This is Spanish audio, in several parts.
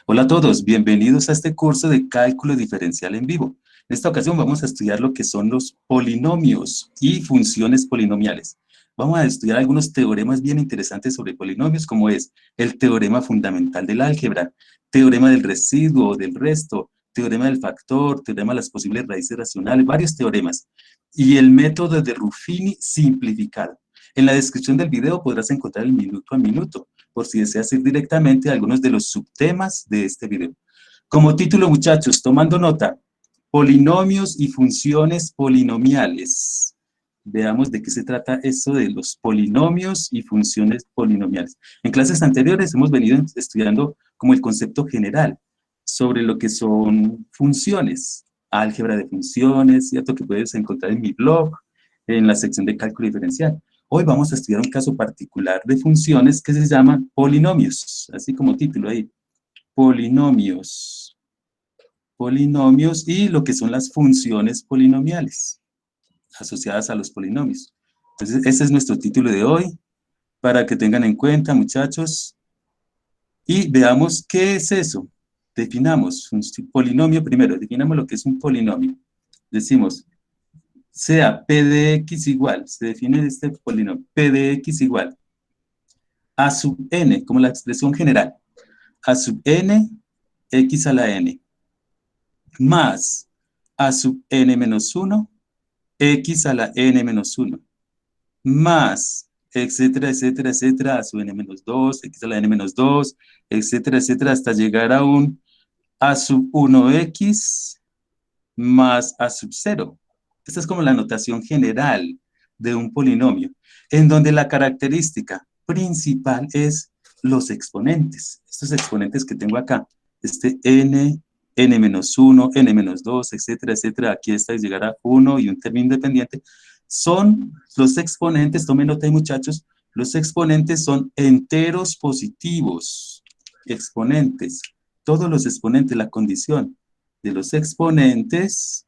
Hola a todos, bienvenidos a este curso de cálculo diferencial en vivo. En esta ocasión vamos a estudiar lo que son los polinomios y funciones polinomiales. Vamos a estudiar algunos teoremas bien interesantes sobre polinomios, como es el teorema fundamental del álgebra, teorema del residuo o del resto, teorema del factor, teorema de las posibles raíces racionales, varios teoremas. Y el método de Ruffini simplificado. En la descripción del video podrás encontrar el minuto a minuto, por si deseas ir directamente a algunos de los subtemas de este video. Como título, muchachos, tomando nota, polinomios y funciones polinomiales. Veamos de qué se trata esto de los polinomios y funciones polinomiales. En clases anteriores hemos venido estudiando como el concepto general sobre lo que son funciones, álgebra de funciones, ¿cierto? Que puedes encontrar en mi blog, en la sección de cálculo diferencial. Hoy vamos a estudiar un caso particular de funciones que se llaman polinomios, así como título ahí, polinomios. Polinomios y lo que son las funciones polinomiales asociadas a los polinomios. Entonces, ese es nuestro título de hoy, para que tengan en cuenta, muchachos, y veamos qué es eso. Definamos un polinomio primero, definamos lo que es un polinomio. Decimos, sea P de X igual, se define este polinomio, P de X igual a sub n, como la expresión general, a sub n, x a la n, más a sub n menos 1, x a la n menos 1, más, etcétera, etcétera, etcétera, a sub n menos 2, x a la n menos 2, etcétera, etcétera, hasta llegar a un a sub 1x más a sub 0. Esta es como la notación general de un polinomio, en donde la característica principal es los exponentes. Estos exponentes que tengo acá, este n, n-1, n-2, etcétera, etcétera, aquí está llegar a 1 y un término independiente, son los exponentes, tomen nota ahí, muchachos, los exponentes son enteros positivos, exponentes, todos los exponentes, la condición de los exponentes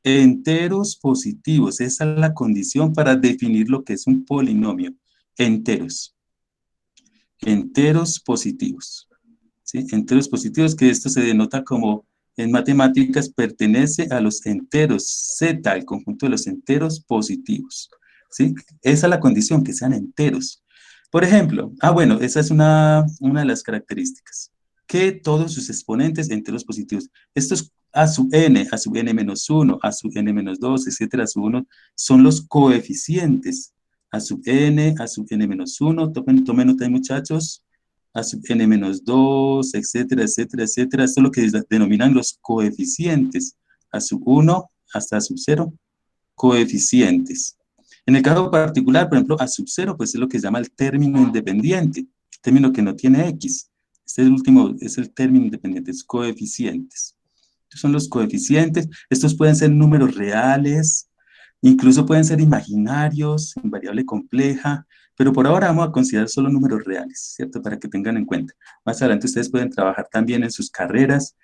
enteros positivos. Esa es la condición para definir lo que es un polinomio. Enteros positivos. ¿Sí? Enteros positivos, que esto se denota como en matemáticas pertenece a los enteros Z, el conjunto de los enteros positivos. ¿Sí? Esa es la condición, que sean enteros. Por ejemplo, bueno, esa es una de las características, que todos sus exponentes enteros positivos, estos a sub n menos 1, a sub n menos 2, etcétera, a sub 1, son los coeficientes, a sub n menos 1, tomen nota ahí, muchachos, a sub n menos 2, etcétera, etcétera, etcétera. Esto es lo que denominan los coeficientes, a sub 1 hasta a sub 0, coeficientes. En el caso particular, por ejemplo, a sub 0, pues es lo que se llama el término independiente, el término que no tiene X. Este último es el término independiente, es coeficientes. Estos son los coeficientes. Estos pueden ser números reales, incluso pueden ser imaginarios, en variable compleja, pero por ahora vamos a considerar solo números reales, ¿cierto? Para que tengan en cuenta. Más adelante ustedes pueden trabajar también en sus carreras,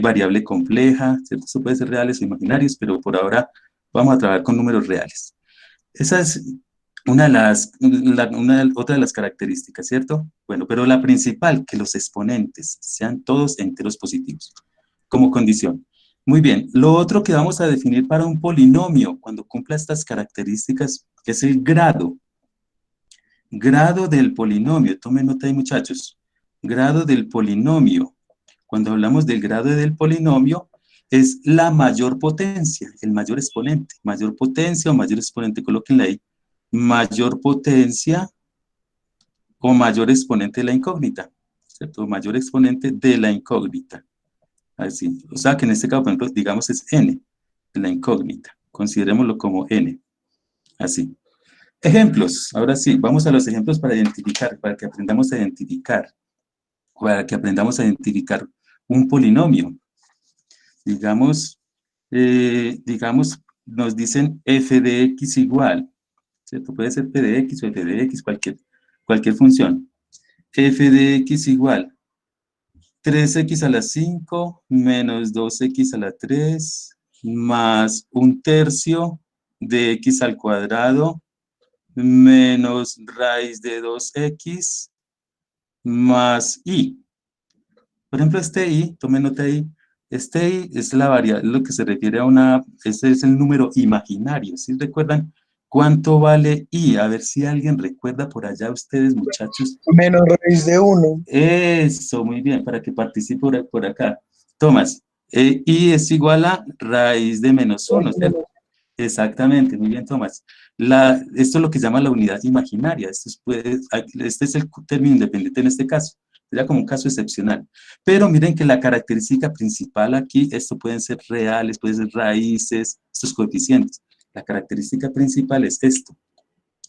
variable compleja, ¿cierto? Eso puede ser reales o imaginarios, pero por ahora vamos a trabajar con números reales. Esa es una de otra de las características, ¿cierto? Bueno, pero la principal, que los exponentes sean todos enteros positivos, como condición. Muy bien, lo otro que vamos a definir para un polinomio, cuando cumpla estas características, es el grado. Grado del polinomio, tomen nota ahí, muchachos. Grado del polinomio. Cuando hablamos del grado del polinomio, es la mayor potencia, el mayor exponente. Mayor potencia o mayor exponente, colóquenla ahí. Mayor potencia o mayor exponente de la incógnita, ¿cierto? Mayor exponente de la incógnita. Así. O sea que en este caso, por ejemplo, digamos es n, la incógnita. Considerémoslo como n. Así. Ejemplos. Ahora sí, vamos a los ejemplos para identificar, para que aprendamos a identificar, un polinomio. Digamos, nos dicen f de x igual, ¿cierto? Puede ser p de x o f de x, cualquier función. F de x igual 3x a la 5 menos 2x a la 3 más 1/3 de x al cuadrado menos raíz de 2x más i. Por ejemplo, este i, tome nota ahí, este i es la variable, lo que se refiere a una, ese es el número imaginario, ¿sí recuerdan? ¿Cuánto vale i? A ver si alguien recuerda por allá ustedes, muchachos. Menos raíz de uno. Eso, muy bien, para que participe por acá. Tomás, i es igual a raíz de menos uno, ¿cierto? Exactamente, muy bien, Tomás. Esto es lo que se llama la unidad imaginaria. Este es el término independiente en este caso. Sería como un caso excepcional. Pero miren que la característica principal aquí, esto pueden ser reales, pueden ser raíces, estos coeficientes. La característica principal es esto,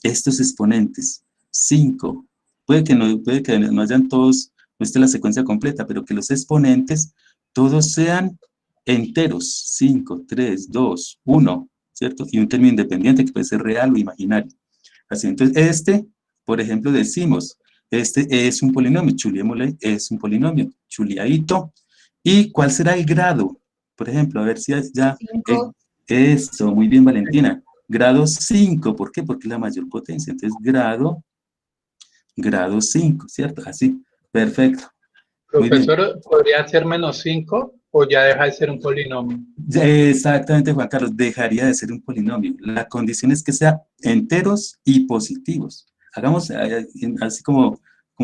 estos exponentes, 5. Puede que no hayan todos, no esté la secuencia completa, pero que los exponentes todos sean enteros, 5, 3, 2, 1, ¿cierto? Y un término independiente que puede ser real o imaginario. Así, entonces, por ejemplo, decimos, este es un polinomio, chuliémosle, es un polinomio, chuliadito. ¿Y cuál será el grado? Por ejemplo, a ver si ya, Cinco. eso, muy bien, Valentina. Grado 5, ¿por qué? Porque es la mayor potencia. Entonces, grado 5, ¿cierto? Así, perfecto. Muy bien. Profesor, ¿podría ser -5 o ya deja de ser un polinomio? Exactamente, Juan Carlos, dejaría de ser un polinomio. La condición es que sea enteros y positivos. Hagamos, así como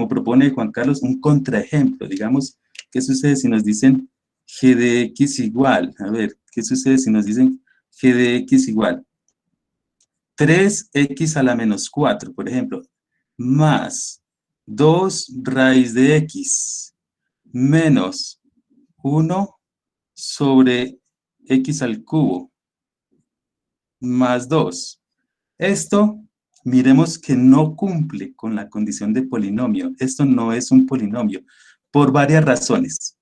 propone Juan Carlos, un contraejemplo. Digamos, ¿qué sucede si nos dicen g de x igual? A ver, ¿qué sucede si nos dicen g de x igual 3x a la menos 4, por ejemplo, más 2 raíz de x menos 1 sobre x al cubo más 2? Esto, miremos que no cumple con la condición de polinomio. Esto no es un polinomio por varias razones.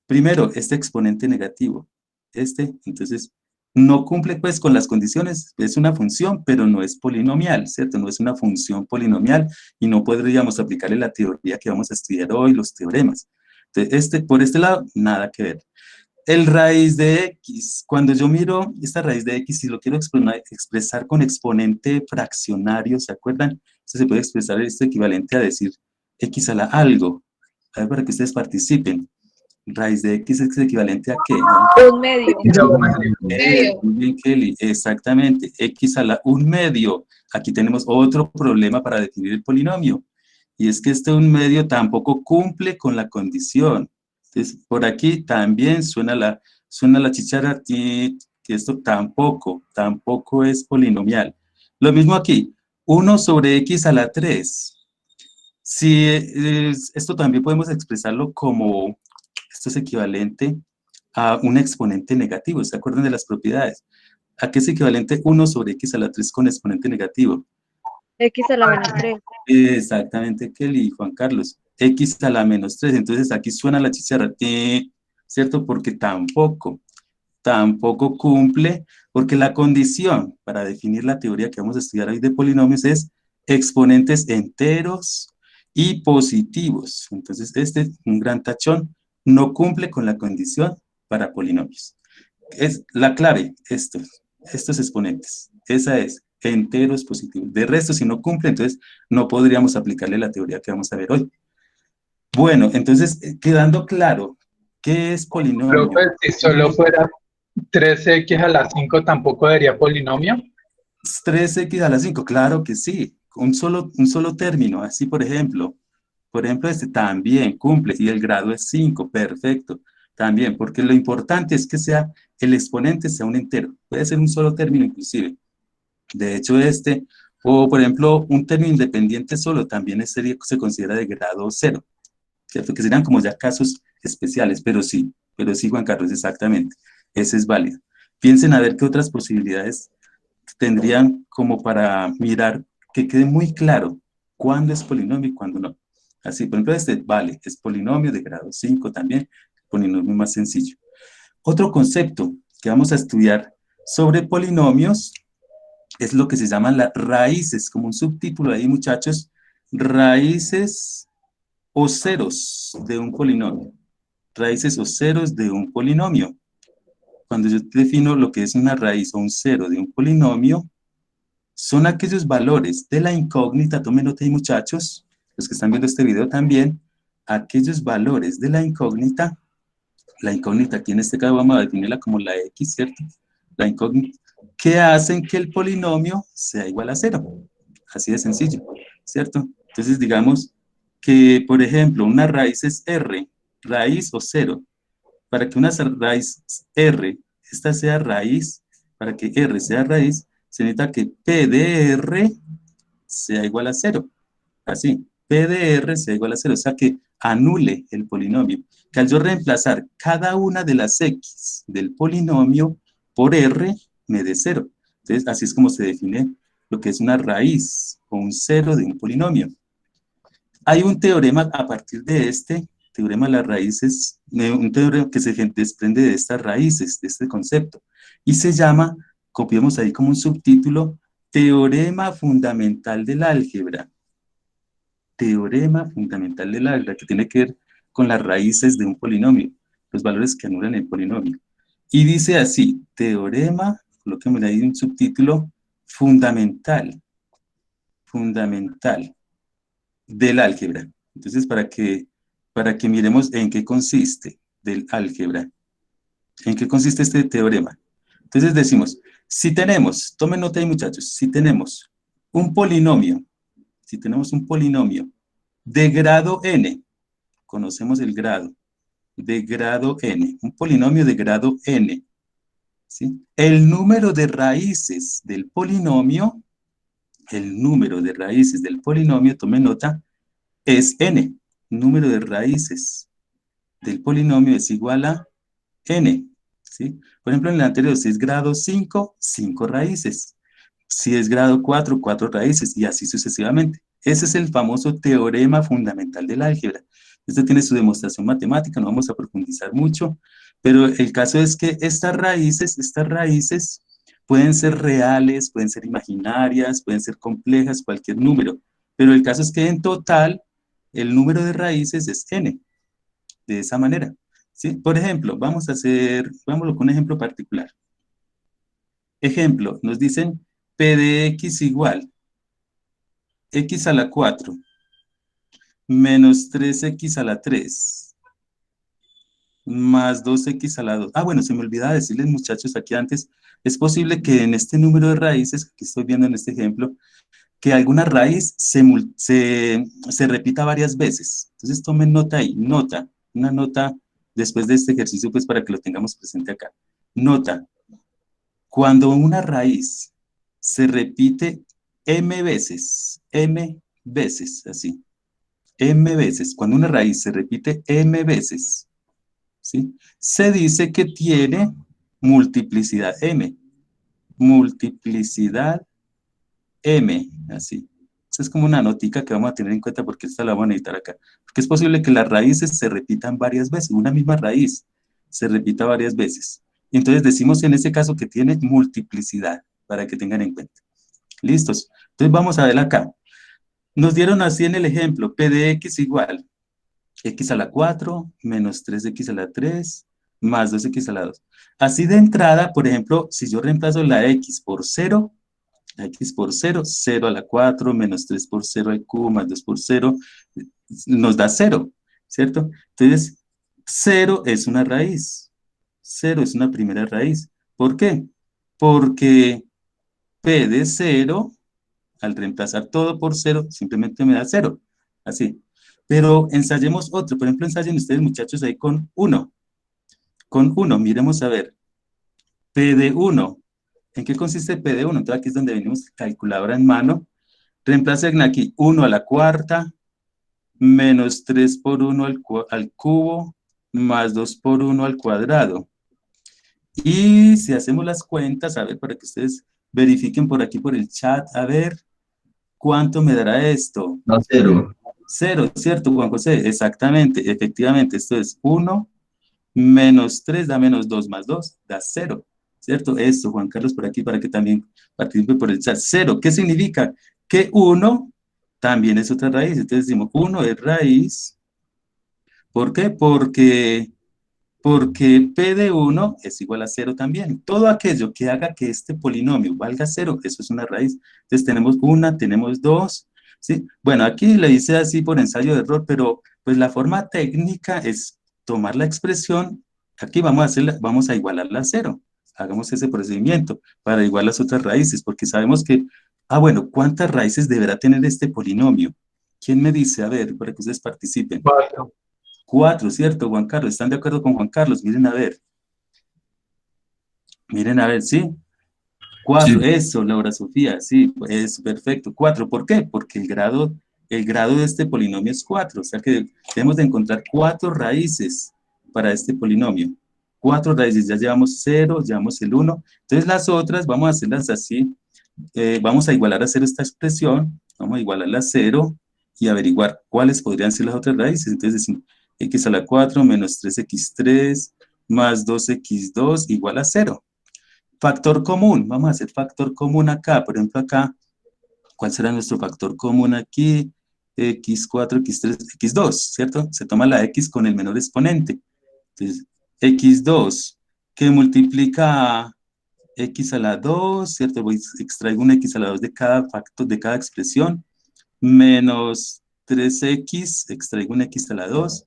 Primero, este exponente negativo. Entonces, no cumple pues con las condiciones. Es una función, pero no es polinomial, ¿cierto? No es una función polinomial y no podríamos aplicarle la teoría que vamos a estudiar hoy, los teoremas. Entonces, por este lado, nada que ver. El raíz de x, cuando yo miro esta raíz de x y lo quiero expresar con exponente fraccionario, ¿se acuerdan? Esto se puede expresar esto equivalente a decir x a la algo. A ver, para que ustedes participen. Raíz de x es equivalente a qué, ¿no? Un medio. Muy bien, Kelly, exactamente. X a la 1/2. Aquí tenemos otro problema para definir el polinomio. Y es que este 1/2 tampoco cumple con la condición. Entonces, por aquí también suena la chichara, que esto tampoco es polinomial. Lo mismo aquí, 1 sobre x a la 3. Si esto también podemos expresarlo como, esto es equivalente a un exponente negativo, ¿se acuerdan de las propiedades? ¿A qué es equivalente 1 sobre x a la 3 con exponente negativo? X a la menos 3. Exactamente, Kelly y Juan Carlos. X a la menos 3. Entonces aquí suena la chicharra, ¿cierto? Porque tampoco cumple, porque la condición para definir la teoría que vamos a estudiar hoy de polinomios es exponentes enteros y positivos. Entonces un gran tachón, no cumple con la condición para polinomios. Es la clave, estos exponentes. Esa es, enteros positivos. De resto, si no cumple, entonces no podríamos aplicarle la teoría que vamos a ver hoy. Bueno, entonces, quedando claro, ¿qué es polinomio? Profe, si solo fuera 3x a la 5, ¿tampoco daría polinomio? 3x a la 5, claro que sí, un solo término, así por ejemplo, este también cumple y el grado es 5, perfecto, también, porque lo importante es que el exponente sea un entero, puede ser un solo término inclusive, de hecho o por ejemplo, un término independiente solo también se considera de grado 0, ¿cierto? Que serían como ya casos especiales, pero sí, Juan Carlos, exactamente, ese es válido. Piensen a ver qué otras posibilidades tendrían como para mirar que quede muy claro cuándo es polinomio y cuándo no. Así, por ejemplo, vale, es polinomio de grado 5 también, polinomio más sencillo. Otro concepto que vamos a estudiar sobre polinomios es lo que se llaman las raíces, como un subtítulo ahí, muchachos, raíces o ceros de un polinomio. Raíces o ceros de un polinomio. Cuando yo defino lo que es una raíz o un cero de un polinomio, son aquellos valores de la incógnita, tomen nota ahí muchachos, los que están viendo este video también, aquellos valores de la incógnita aquí en este caso vamos a definirla como la X, ¿cierto? La incógnita, que hacen que el polinomio sea igual a 0. Así de sencillo, ¿cierto? Entonces digamos que, por ejemplo, una raíz es R, raíz o 0. Para que una raíz R, esta sea raíz, para que R sea raíz, se necesita que P de R sea igual a 0. Así, P de R sea igual a 0, o sea que anule el polinomio. Que al yo reemplazar cada una de las X del polinomio por R, me dé 0. Entonces, así es como se define lo que es una raíz o un 0 de un polinomio. Hay un teorema a partir de este teorema de las raíces, un teorema que se desprende de estas raíces, de este concepto, y se llama, copiemos ahí como un subtítulo, Teorema Fundamental del Álgebra. Teorema Fundamental del Álgebra, que tiene que ver con las raíces de un polinomio, los valores que anulan el polinomio. Y dice así, teorema, coloquemos ahí un subtítulo, fundamental del álgebra. Entonces, para que miremos en qué consiste del álgebra. ¿En qué consiste este teorema? Entonces decimos, si tenemos, tomen nota ahí muchachos, si tenemos un polinomio de grado n, conocemos el grado, de grado n, un polinomio de grado n, ¿sí? El número de raíces del polinomio, tomen nota, es n. Número de raíces del polinomio es igual a n, ¿sí? Por ejemplo, en el anterior, si es grado 5, 5 raíces. Si es grado 4, 4 raíces, y así sucesivamente. Ese es el famoso teorema fundamental del álgebra. Esto tiene su demostración matemática, no vamos a profundizar mucho, pero el caso es que estas raíces pueden ser reales, pueden ser imaginarias, pueden ser complejas, cualquier número, pero el caso es que en total el número de raíces es n, de esa manera, ¿sí? Por ejemplo, vámonos con un ejemplo particular. Ejemplo, nos dicen P de X igual X a la 4 menos 3X a la 3 más 2X a la 2. Ah, bueno, se me olvidaba decirles, muchachos, aquí antes, es posible que en este número de raíces, que estoy viendo en este ejemplo, que alguna raíz se repita varias veces. Entonces tomen nota ahí, una nota después de este ejercicio, pues para que lo tengamos presente acá. Nota, cuando una raíz se repite m veces, así, m veces, cuando una raíz se repite m veces, ¿sí? Se dice que tiene multiplicidad m, así. Esa es como una notica que vamos a tener en cuenta porque esta la vamos a necesitar acá. Porque es posible que las raíces se repitan varias veces, una misma raíz se repita varias veces. Entonces decimos en este caso que tiene multiplicidad, para que tengan en cuenta. ¿Listos? Entonces vamos a ver acá. Nos dieron así en el ejemplo, P de X igual X a la 4 menos 3X a la 3 más 2X a la 2. Así de entrada, por ejemplo, si yo reemplazo la X por 0, la X por 0, 0 a la 4 menos 3 por 0 al cubo más 2 por 0, nos da 0, ¿cierto? Entonces, 0 es una raíz, 0 es una primera raíz. ¿Por qué? Porque P de 0, al reemplazar todo por 0, simplemente me da 0, así. Pero ensayemos otro, por ejemplo, ensayen ustedes muchachos ahí con 1. Con 1, miremos a ver, P de 1. ¿En qué consiste P de 1? Entonces aquí es donde venimos, calculadora en mano. Reemplacen aquí 1 a la cuarta, menos 3 por 1 al cubo, más 2 por 1 al cuadrado. Y si hacemos las cuentas, a ver, para que ustedes verifiquen por aquí por el chat, a ver, ¿cuánto me dará esto? No, 0. 0, ¿cierto, Juan José? Exactamente, efectivamente, esto es 1 menos 3 da menos 2 más 2, da 0, ¿cierto? Esto, Juan Carlos, por aquí, para que también participe por el chat. 0, ¿qué significa? Que 1 también es otra raíz, entonces decimos 1 es raíz. ¿Por qué? Porque P de 1 es igual a 0 también. Todo aquello que haga que este polinomio valga 0, eso es una raíz. Entonces tenemos 1, tenemos 2, ¿sí? Bueno, aquí le hice así por ensayo de error, pero pues la forma técnica es tomar la expresión, aquí vamos a igualarla a cero. Hagamos ese procedimiento para igualar las otras raíces, porque sabemos que, bueno, ¿cuántas raíces deberá tener este polinomio? ¿Quién me dice? A ver, para que ustedes participen. 4. 4, ¿cierto, Juan Carlos? ¿Están de acuerdo con Juan Carlos? Miren a ver. Miren a ver, ¿sí? 4, Sí. eso, Laura Sofía, sí, es perfecto. 4, ¿por qué? Porque el grado de este polinomio es 4, o sea que debemos de encontrar 4 raíces para este polinomio. 4 raíces, ya llevamos 0, llevamos el 1. Entonces las otras vamos a hacerlas así, vamos a igualar a 0 esta expresión, vamos a igualarla a 0 y averiguar cuáles podrían ser las otras raíces. Entonces decimos x a la 4 menos 3x3 más 2x2 igual a 0. Factor común, vamos a hacer factor común acá, por ejemplo acá, ¿cuál será nuestro factor común aquí? x4, x3, x2, ¿cierto? Se toma la x con el menor exponente. Entonces, x2, que multiplica a x a la 2, ¿cierto? Extraigo un x a la 2 de cada factor, de cada expresión, menos 3x, extraigo un x a la 2,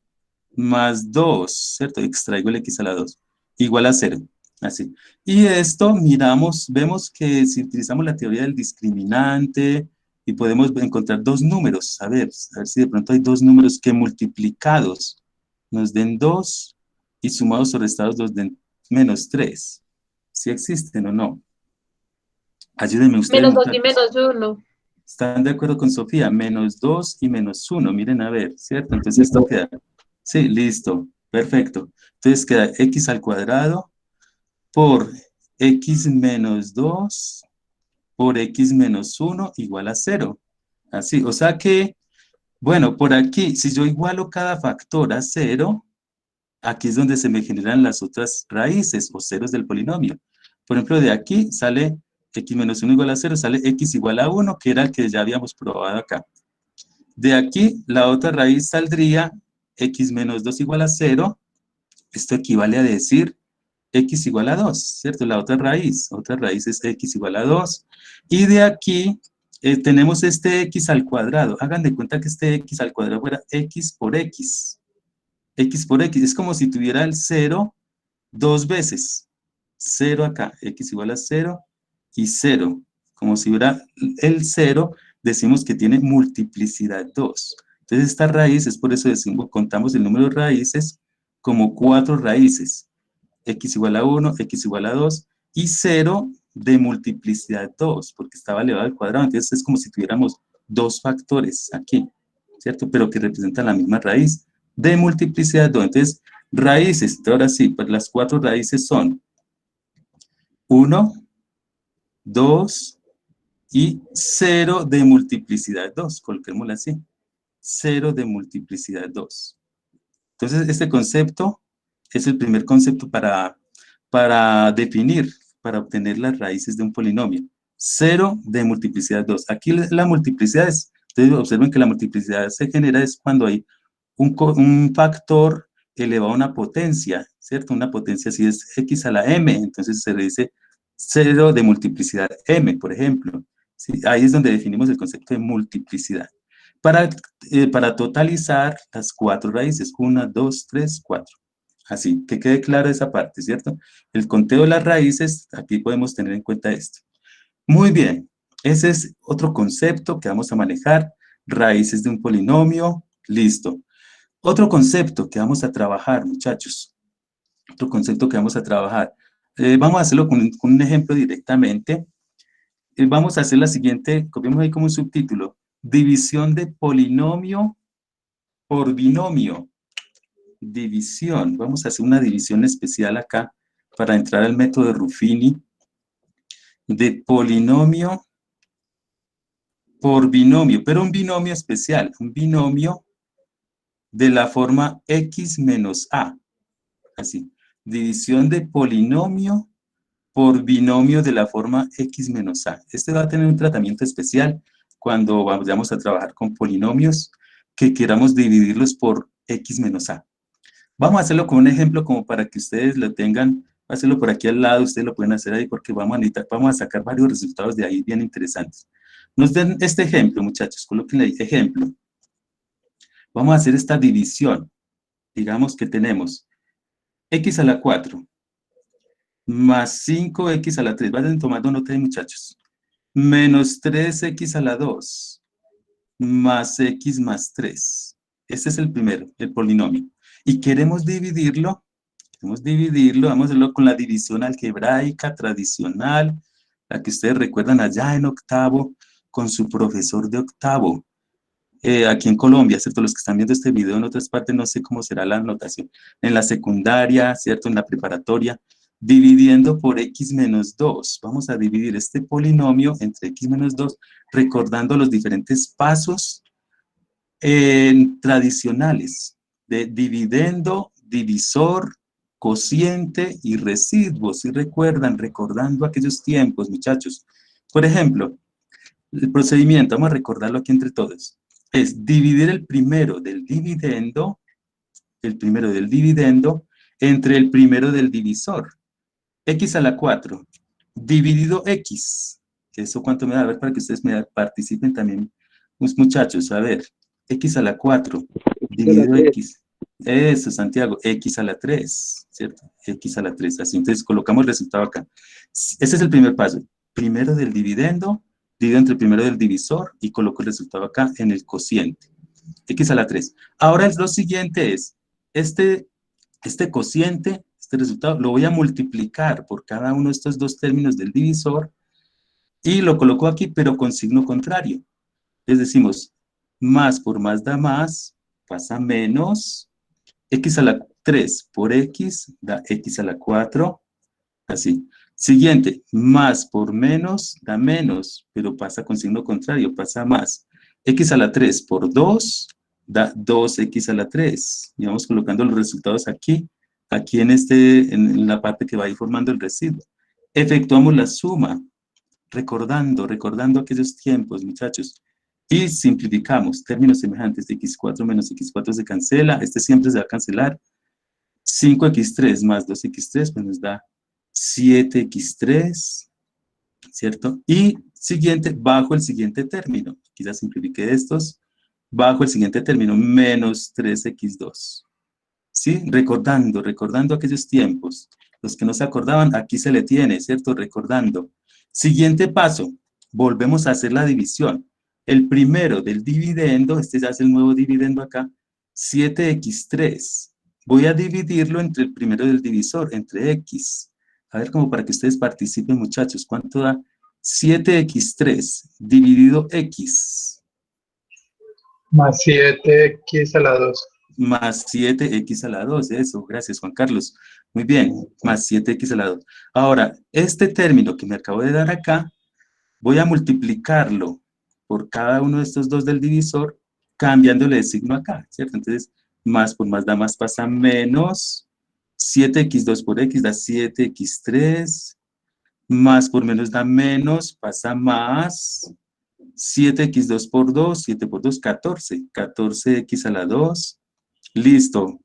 más 2, ¿cierto? Extraigo el x a la 2, igual a 0. Así. Y esto vemos que si utilizamos la teoría del discriminante y podemos encontrar dos números, a ver si de pronto hay dos números que multiplicados nos den 2 y sumados o restados nos den menos 3. ¿Sí existen o no? Ayúdenme ustedes, Menos 2 y muchachos. menos 1. ¿Están de acuerdo con Sofía? Menos 2 y menos 1, miren a ver, ¿cierto? Entonces esto queda, sí, listo, perfecto. Entonces queda x al cuadrado por x menos 2 por x menos 1 igual a 0. Así, o sea que, bueno, por aquí, si yo igualo cada factor a 0, aquí es donde se me generan las otras raíces o ceros del polinomio. Por ejemplo, de aquí sale x menos 1 igual a 0, sale x igual a 1, que era el que ya habíamos probado acá. De aquí, la otra raíz saldría x menos 2 igual a 0. Esto equivale a decir x igual a 2, ¿cierto? La otra raíz es x igual a 2. Y de aquí tenemos este x al cuadrado. Hagan de cuenta que este x al cuadrado fuera x por x. X por x, es como si tuviera el 0 dos veces. 0 acá, x igual a 0 y 0. Como si hubiera el 0, decimos que tiene multiplicidad 2. Entonces esta raíz, es por eso decimos, contamos el número de raíces como 4 raíces. X igual a 1, x igual a 2 y 0 de multiplicidad 2, porque estaba elevado al cuadrado. Entonces es como si tuviéramos dos factores aquí, ¿cierto? Pero que representan la misma raíz de multiplicidad 2. Entonces, raíces, ahora sí, pues las 4 raíces son 1, 2 y 0 de multiplicidad 2, coloquémoslo así, 0 de multiplicidad 2. Entonces, este concepto es el primer concepto para definir, para obtener las raíces de un polinomio. 0 de multiplicidad 2. Aquí la multiplicidad es, ustedes observen que la multiplicidad se genera es cuando hay un factor elevado a una potencia, ¿cierto? Una potencia si es x a la m, entonces se le dice 0 de multiplicidad m, por ejemplo. ¿Sí? Ahí es donde definimos el concepto de multiplicidad. Para totalizar las 4 raíces, 1, 2, 3, 4. Así, que quede claro esa parte, ¿cierto? El conteo de las raíces, aquí podemos tener en cuenta esto. Muy bien, ese es otro concepto que vamos a manejar, raíces de un polinomio, listo. Otro concepto que vamos a trabajar, muchachos, otro concepto que vamos a trabajar. Vamos a hacerlo con un ejemplo directamente. Vamos a hacer la siguiente, copiamos ahí como un subtítulo, división de polinomio por binomio. División, vamos a hacer una división especial acá para entrar al método de Ruffini de polinomio por binomio, pero un binomio especial, un binomio de la forma x menos a, así, división de polinomio por binomio de la forma x menos a. Este va a tener un tratamiento especial cuando vayamos a trabajar con polinomios que queramos dividirlos por x menos a. Vamos a hacerlo con un ejemplo como para que ustedes lo tengan, hacerlo por aquí al lado, ustedes lo pueden hacer ahí porque vamos a sacar varios resultados de ahí bien interesantes. Nos den este ejemplo, muchachos, colóquenle ejemplo. Vamos a hacer esta división. Digamos que tenemos x a la 4 más 5x a la 3. Vayan tomando nota, muchachos. Menos 3x a la 2 más x más 3. Este es el primero, el polinomio. Y queremos dividirlo, vamos a hacerlo con la división algebraica tradicional, la que ustedes recuerdan allá en octavo, con su profesor de octavo. Aquí en Colombia, ¿cierto? Los que están viendo este video en otras partes, no sé cómo será la notación. En la secundaria, ¿cierto? En la preparatoria, dividiendo por x menos 2. Vamos a dividir este polinomio entre x menos 2, recordando los diferentes pasos tradicionales de dividendo, divisor, cociente y residuo. Si recuerdan, recordando aquellos tiempos, muchachos. Por ejemplo, el procedimiento, vamos a recordarlo aquí entre todos, es dividir el primero del dividendo entre el primero del divisor. X a la 4 dividido X. ¿Eso cuánto me da? A ver, para que ustedes participen también, muchachos. A ver, X a la 4 dividido X. Eso, Santiago. X a la 3, ¿cierto? X a la 3. Así, entonces colocamos el resultado acá. Ese es el primer paso. Primero del dividendo, divido entre el primero del divisor y coloco el resultado acá en el cociente. X a la 3. Ahora lo siguiente es, este cociente, este resultado, lo voy a multiplicar por cada uno de estos dos términos del divisor y lo coloco aquí, pero con signo contrario. Entonces decimos, más por más da más, pasa menos, x a la 3 por x da x a la 4, así. Siguiente, más por menos da menos, pero pasa con signo contrario, pasa más. X a la 3 por 2 da 2x a la 3. Y vamos colocando los resultados aquí en la parte que va a ir formando el residuo. Efectuamos la suma, recordando aquellos tiempos, muchachos. Y simplificamos, términos semejantes de x4 menos x4 se cancela, este siempre se va a cancelar. 5x3 más 2x3 pues nos da 7x3, ¿cierto? Y siguiente, bajo el siguiente término, aquí ya simplifiqué estos, bajo el siguiente término, menos 3x2. ¿Sí? Recordando aquellos tiempos. Los que no se acordaban, aquí se le tiene, ¿cierto? Recordando. Siguiente paso, volvemos a hacer la división. El primero del dividendo, este ya es el nuevo dividendo acá, 7x3. Voy a dividirlo entre el primero del divisor, entre x. A ver, como para que ustedes participen, muchachos. ¿Cuánto da? 7x3 dividido x. Más 7x a la 2. Más 7x a la 2, eso, gracias Juan Carlos. Muy bien, más 7x a la 2. Ahora, este término que me acabo de dar acá, voy a multiplicarlo por cada uno de estos dos del divisor, cambiándole de signo acá, ¿cierto? Entonces, más por más da más, pasa menos 7x2 por x da 7x3, más por menos da menos, pasa más 7x2 por 2, 7 por 2, 14, 14x a la 2, listo.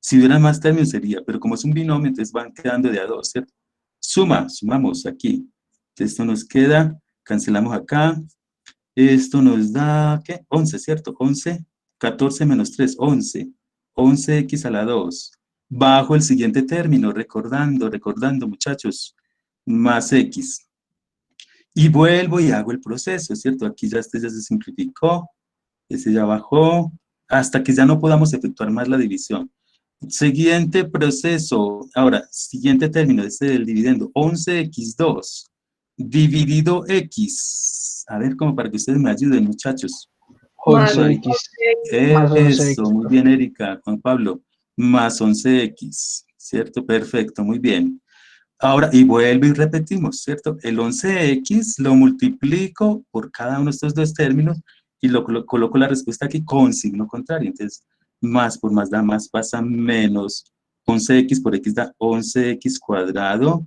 Si hubiera más términos sería, pero como es un binomio, entonces van quedando de a 2, ¿cierto? Sumamos aquí. Esto nos queda, cancelamos acá. Esto nos da, ¿qué? 11, ¿cierto? 11, 14 menos 3, 11. 11x a la 2. Bajo el siguiente término, recordando, muchachos, más x. Y vuelvo y hago el proceso, ¿cierto? Aquí ya este ya se simplificó, ese ya bajó, hasta que ya no podamos efectuar más la división. Siguiente proceso, ahora, siguiente término, este del dividendo, 11x2 dividido x. A ver, como para que ustedes me ayuden, muchachos. Más 11x. Más 11x. Eso, muy bien, Erika, Juan Pablo, más 11x, ¿cierto? Perfecto, muy bien. Ahora, y vuelvo y repetimos, ¿cierto? El 11x lo multiplico por cada uno de estos dos términos y coloco la respuesta aquí con signo contrario. Entonces, más por más da más, pasa menos 11x por x da 11x cuadrado,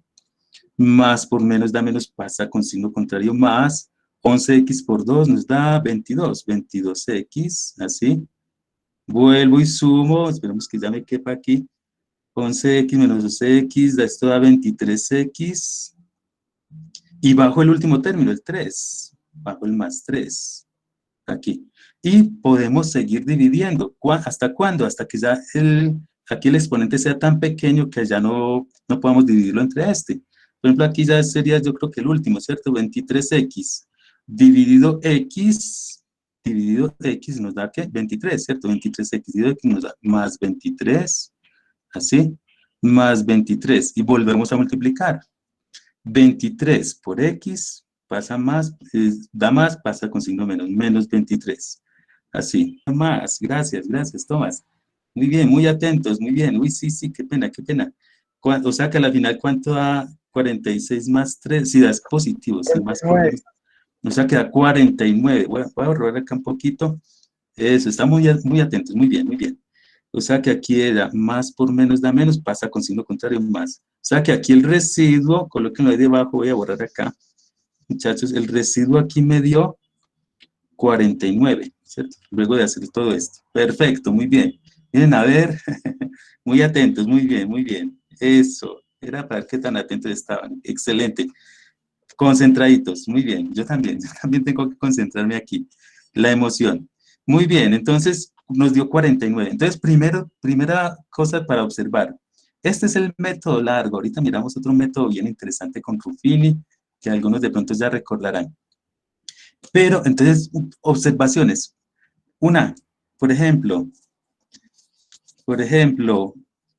más por menos da menos, pasa con signo contrario, más 11x por 2 nos da 22, 22x, así. Vuelvo y sumo, esperemos que ya me quepa aquí. 11x menos 12x, da esto da 23x. Y bajo el último término, el 3. bajo el más 3, aquí. Y podemos seguir dividiendo. ¿Hasta cuándo? Hasta que ya aquí el exponente sea tan pequeño que ya no podamos dividirlo entre este. Por ejemplo, aquí ya sería, yo creo que el último, ¿cierto? 23x dividido x nos da, ¿qué? 23, ¿cierto? 23x dividido x nos da más 23, así, más 23. Y volvemos a multiplicar. 23 por x pasa más, da más, pasa con signo menos, menos 23. Así, más, gracias, Tomás. Muy bien, muy atentos, muy bien. Uy, sí, qué pena, qué pena. O sea que al final, ¿cuánto da 46 más 3? Sí, da positivo, sí, más por menos. O sea que da 49. Voy a borrar acá un poquito. Eso, está muy atentos, muy bien, muy bien. O sea que aquí era más por menos da menos, pasa con signo contrario más. O sea que aquí el residuo, colóquenlo ahí debajo, voy a borrar acá. Muchachos, el residuo aquí me dio 49, ¿cierto? Luego de hacer todo esto. Perfecto, muy bien. Miren, a ver, muy atentos, muy bien, muy bien. Eso, era para ver qué tan atentos estaban. Excelente. Concentraditos, muy bien. Yo también tengo que concentrarme aquí. La emoción. Muy bien, entonces nos dio 49. Entonces, primera cosa para observar. Este es el método largo. Ahorita miramos otro método bien interesante con Ruffini, que algunos de pronto ya recordarán. Pero, entonces, observaciones. Una, por ejemplo,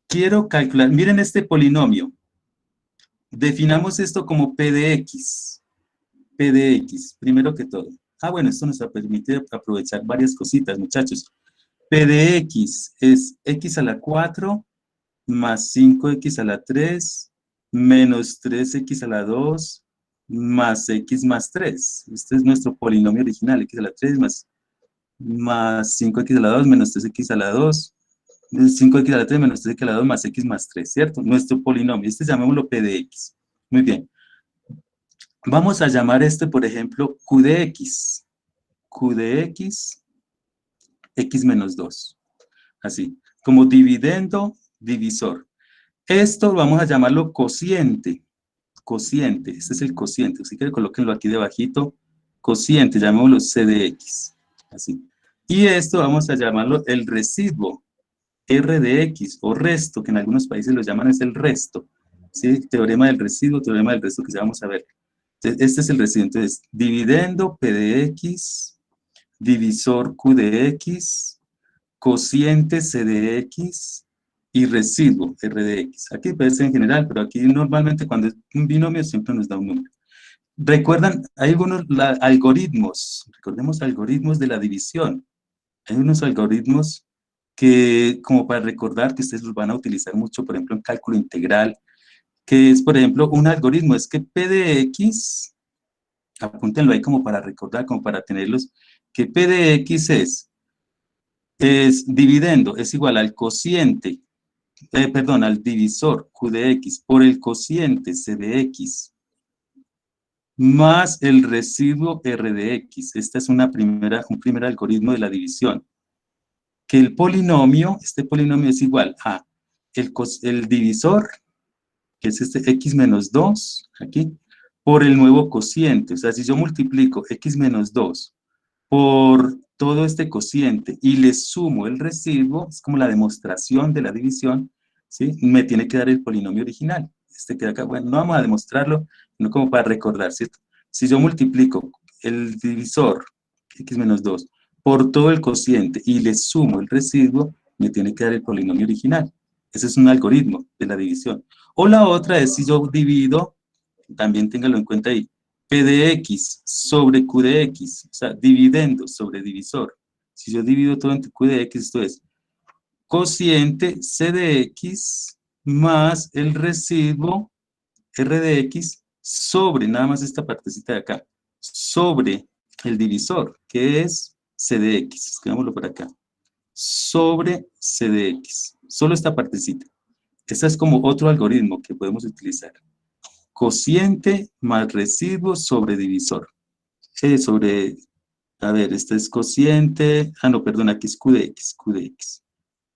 quiero calcular, miren este polinomio. Definamos esto como P de X. P de X, primero que todo. Bueno, esto nos permite aprovechar varias cositas, muchachos. P de X es X a la 4 más 5X a la 3 menos 3X a la 2 más X más 3. Este es nuestro polinomio original, X a la 3 más 5X a la 2 menos 3X a la 2, 5X a la 3 menos 3X a la 2 más X más 3, ¿cierto? Nuestro polinomio, este llamémoslo P de X. Muy bien. Vamos a llamar por ejemplo, Q de X. Q de X, X menos 2. Así, como dividendo, divisor. Esto vamos a llamarlo cociente. Cociente, este es el cociente. Si quieren, colóquenlo aquí debajito. Cociente, llamémoslo C de X. Así. Y esto vamos a llamarlo el residuo, R de X, o resto, que en algunos países lo llaman es el resto. ¿Sí? Teorema del resto, que ya vamos a ver. Entonces, este es el residuo. Entonces, dividendo P de X, divisor Q de X, cociente C de X y residuo R de X. Aquí puede ser en general, pero aquí normalmente cuando es un binomio siempre nos da un número. Recuerdan, hay algunos algoritmos, recordemos algoritmos de la división. Hay unos algoritmos que, como para recordar, que ustedes los van a utilizar mucho, por ejemplo, en cálculo integral, que es, por ejemplo, un algoritmo, es que P de X, apúntenlo ahí como para recordar, como para tenerlos, que P de X es dividendo, es igual al cociente, al divisor Q de X por el cociente C de X más el residuo R de X. Este es un primer algoritmo de la división. Que el polinomio, este polinomio es igual a el divisor, que es este X menos 2, aquí, por el nuevo cociente. O sea, si yo multiplico X menos 2 por todo este cociente y le sumo el residuo, es como la demostración de la división, ¿sí? Me tiene que dar el polinomio original. Este queda acá, bueno, no vamos a demostrarlo, no como para recordar, ¿cierto? Si yo multiplico el divisor, X menos 2, por todo el cociente y le sumo el residuo, me tiene que dar el polinomio original. Ese es un algoritmo de la división. O la otra es si yo divido, también téngalo en cuenta ahí, P de X sobre Q de X, o sea, dividendo sobre divisor. Si yo divido todo entre Q de X, esto es cociente C de X más el residuo R de X sobre, nada más esta partecita de acá, sobre el divisor, que es C de X, escribámoslo por acá, sobre C de X, solo esta partecita. Este es como otro algoritmo que podemos utilizar. Cociente más residuo sobre divisor. Este es cociente, no, perdón, aquí es Q de X,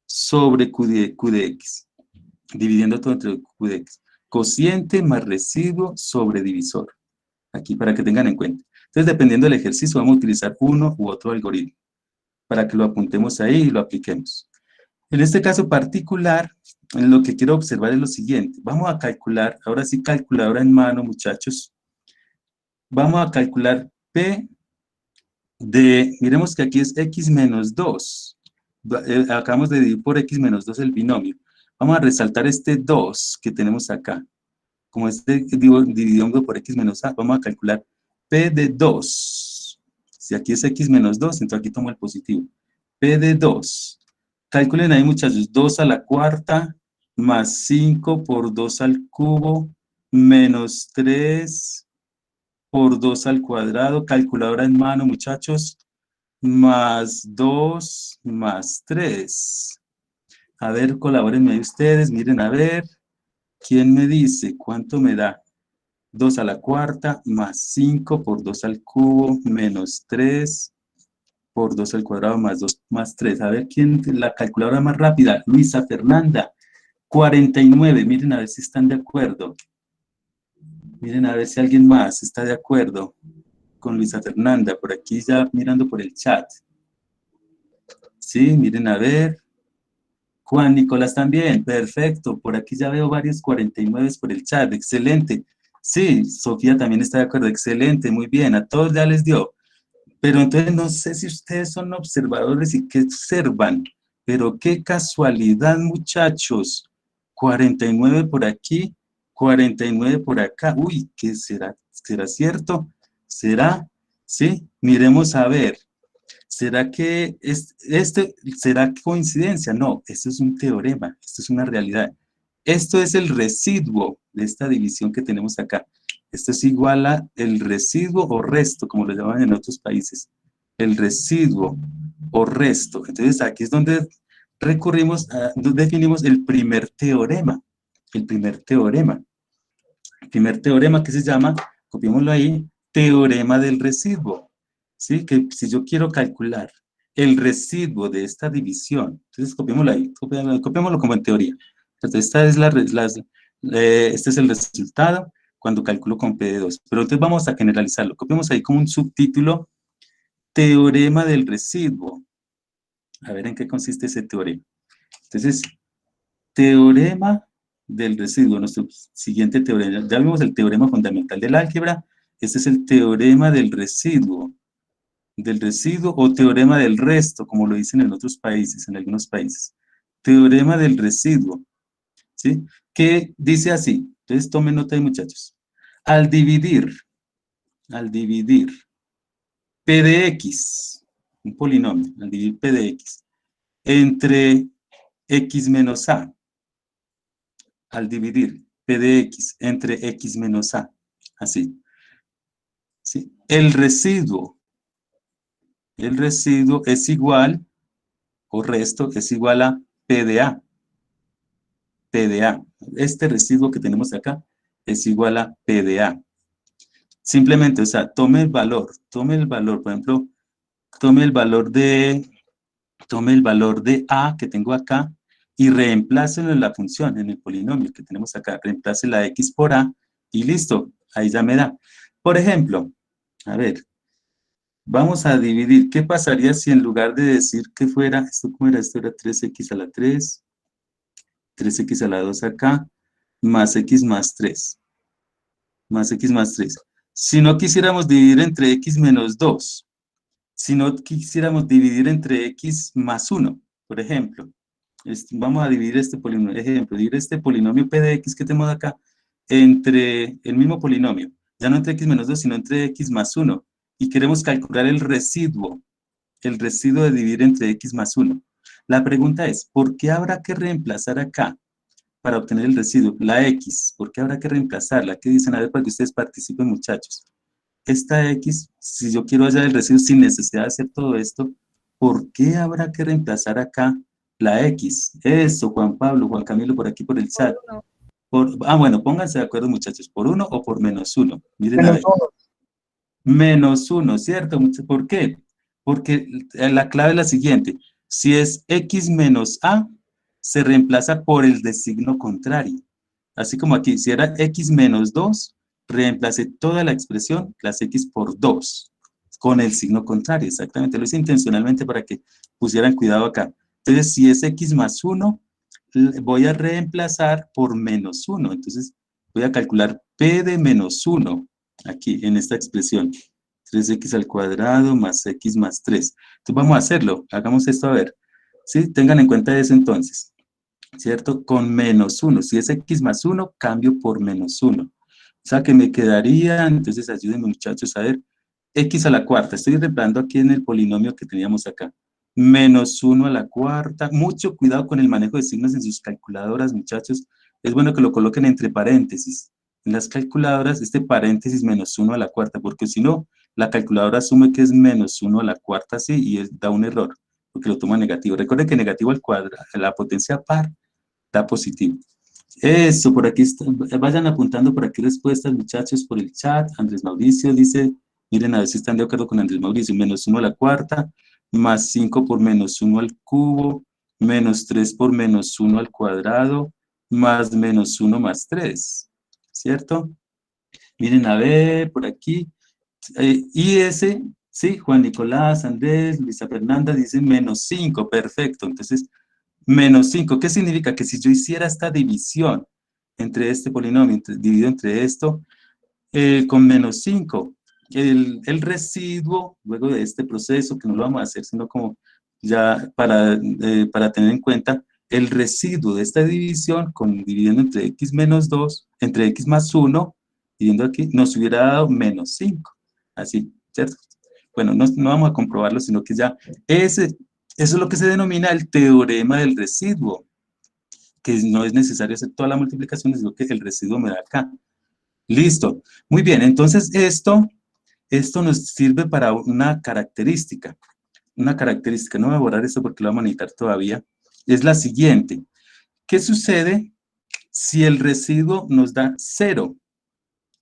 sobre Q de X, dividiendo todo entre Q de X. Cociente más residuo sobre divisor. Aquí para que tengan en cuenta. Entonces, dependiendo del ejercicio, vamos a utilizar uno u otro algoritmo para que lo apuntemos ahí y lo apliquemos. En este caso particular, lo que quiero observar es lo siguiente. Vamos a calcular, ahora sí calculadora en mano, muchachos. Vamos a calcular P miremos que aquí es x menos 2. Acabamos de dividir por x menos 2 el binomio. Vamos a resaltar este 2 que tenemos acá. Como este dividido por x menos a, vamos a calcular P de 2. Si aquí es x menos 2, entonces aquí tomo el positivo. P de 2. Calculen ahí, muchachos, 2 a la cuarta más 5 por 2 al cubo menos 3 por 2 al cuadrado. Calculadora en mano, muchachos. Más 2 más 3. A ver, colabórenme ustedes, miren a ver. ¿Quién me dice cuánto me da? 2 a la cuarta más 5 por 2 al cubo menos 3 por 2 al cuadrado más 2 más 3. A ver, ¿quién? La calculadora más rápida. Luisa Fernanda. 49. Miren a ver si están de acuerdo. Miren a ver si alguien más está de acuerdo con Luisa Fernanda. Por aquí ya mirando por el chat. Sí, miren a ver. Juan Nicolás también, perfecto. Por aquí ya veo varios 49 por el chat, excelente. Sí, Sofía también está de acuerdo, excelente, muy bien, a todos ya les dio. Pero entonces no sé si ustedes son observadores y qué observan, pero qué casualidad, muchachos. 49 por aquí, 49 por acá. Uy, ¿qué será? ¿Será cierto? ¿Será? Sí, miremos a ver. ¿Será que será coincidencia? No, esto es un teorema, esto es una realidad. Esto es el residuo de esta división que tenemos acá. Esto es igual a el residuo o resto, como lo llaman en otros países. El residuo o resto. Entonces aquí es donde recurrimos, donde definimos el primer teorema. El primer teorema. El primer teorema que se llama, copiémoslo ahí, teorema del residuo. ¿Sí? Que si yo quiero calcular el residuo de esta división, entonces copiémoslo ahí, copiémoslo como en teoría. Entonces este es el resultado cuando calculo con P de 2. Pero entonces vamos a generalizarlo. Copiemos ahí como un subtítulo, teorema del residuo. A ver en qué consiste ese teorema. Entonces, teorema del residuo, nuestro siguiente teorema. Ya vimos el teorema fundamental del álgebra. Este es el teorema del residuo o teorema del resto, como lo dicen en otros países, en algunos países. Teorema del residuo, ¿sí? Que dice así, entonces tomen nota ahí, muchachos. Al dividir P de X, un polinomio, al dividir P de X, entre X menos A, al dividir P de X entre X menos A, así, ¿sí? El residuo es igual, o resto, es igual a P de A. P de A. Este residuo que tenemos acá es igual a P de A. Simplemente, o sea, tome el valor, por ejemplo, tome el valor de A que tengo acá y reemplácelo en la función, en el polinomio que tenemos acá. Reemplace la X por A y listo, ahí ya me da. Por ejemplo, a ver, vamos a dividir. ¿Qué pasaría si en lugar de decir que fuera, esto cómo era? Esto era 3x a la 3, 3x a la 2 acá, más x más 3. Más x más 3. Si no quisiéramos dividir entre x menos 2, si no quisiéramos dividir entre x más 1, por ejemplo, vamos a dividir este polinomio, dividir este polinomio p de x que tenemos acá entre el mismo polinomio, ya no entre x menos 2, sino entre x más 1, y queremos calcular el residuo de dividir entre x más 1. La pregunta es, ¿por qué habrá que reemplazar acá para obtener el residuo? La X, ¿por qué habrá que reemplazarla? ¿Qué dicen? A ver, para que ustedes participen, muchachos. Esta X, si yo quiero hallar el residuo sin necesidad de hacer todo esto, ¿por qué habrá que reemplazar acá la X? Eso, Juan Pablo, Juan Camilo, por aquí por el chat. Bueno, pónganse de acuerdo, muchachos, ¿por 1 o por menos 1? Miren a ver. Menos 1, ¿cierto? ¿Por qué? Porque la clave es la siguiente. Si es X menos A, se reemplaza por el de signo contrario. Así como aquí, si era X menos 2, reemplacé toda la expresión, las x por 2, con el signo contrario, exactamente. Lo hice intencionalmente para que pusieran cuidado acá. Entonces, si es x más 1, voy a reemplazar por menos 1. Entonces, voy a calcular p de menos 1, aquí, en esta expresión. 3x al cuadrado más x más 3. Entonces, vamos a hacerlo. Hagamos esto a ver. ¿Sí? Tengan en cuenta eso entonces, ¿cierto? Con menos 1. Si es x más 1, cambio por menos 1. O sea, que me quedaría, entonces ayúdenme muchachos a ver, x a la cuarta. Estoy reemplazando aquí en el polinomio que teníamos acá. Menos 1 a la cuarta. Mucho cuidado con el manejo de signos en sus calculadoras, muchachos. Es bueno que lo coloquen entre paréntesis. En las calculadoras, este paréntesis menos 1 a la cuarta, porque si no, la calculadora asume que es menos 1 a la cuarta, sí, y da un error, porque lo toma negativo. Recuerden que negativo al cuadrado, la potencia par, da positivo. Eso, por aquí, vayan apuntando por aquí respuestas, muchachos, por el chat. Andrés Mauricio dice, miren a ver si están de acuerdo con Andrés Mauricio, menos 1 a la cuarta, más 5 por menos 1 al cubo, menos 3 por menos 1 al cuadrado, más menos 1 más 3, ¿cierto? Miren a ver, por aquí, y ese, sí, Juan Nicolás, Andrés, Luisa Fernanda dicen menos 5, perfecto, entonces, menos 5, ¿qué significa? Que si yo hiciera esta división entre este polinomio, dividido entre esto, con menos 5, el residuo, luego de este proceso, que no lo vamos a hacer, sino como ya para tener en cuenta, el residuo de esta división, dividiendo entre x menos 2, entre x más 1, dividiendo aquí, nos hubiera dado menos 5, así, ¿cierto? Bueno, no vamos a comprobarlo, sino que ya eso es lo que se denomina el teorema del residuo, que no es necesario hacer toda la multiplicación, sino que el residuo me da acá. Listo. Muy bien, entonces esto nos sirve para una característica. Una característica, no voy a borrar esto porque lo vamos a necesitar todavía, es la siguiente. ¿Qué sucede si el residuo nos da 0?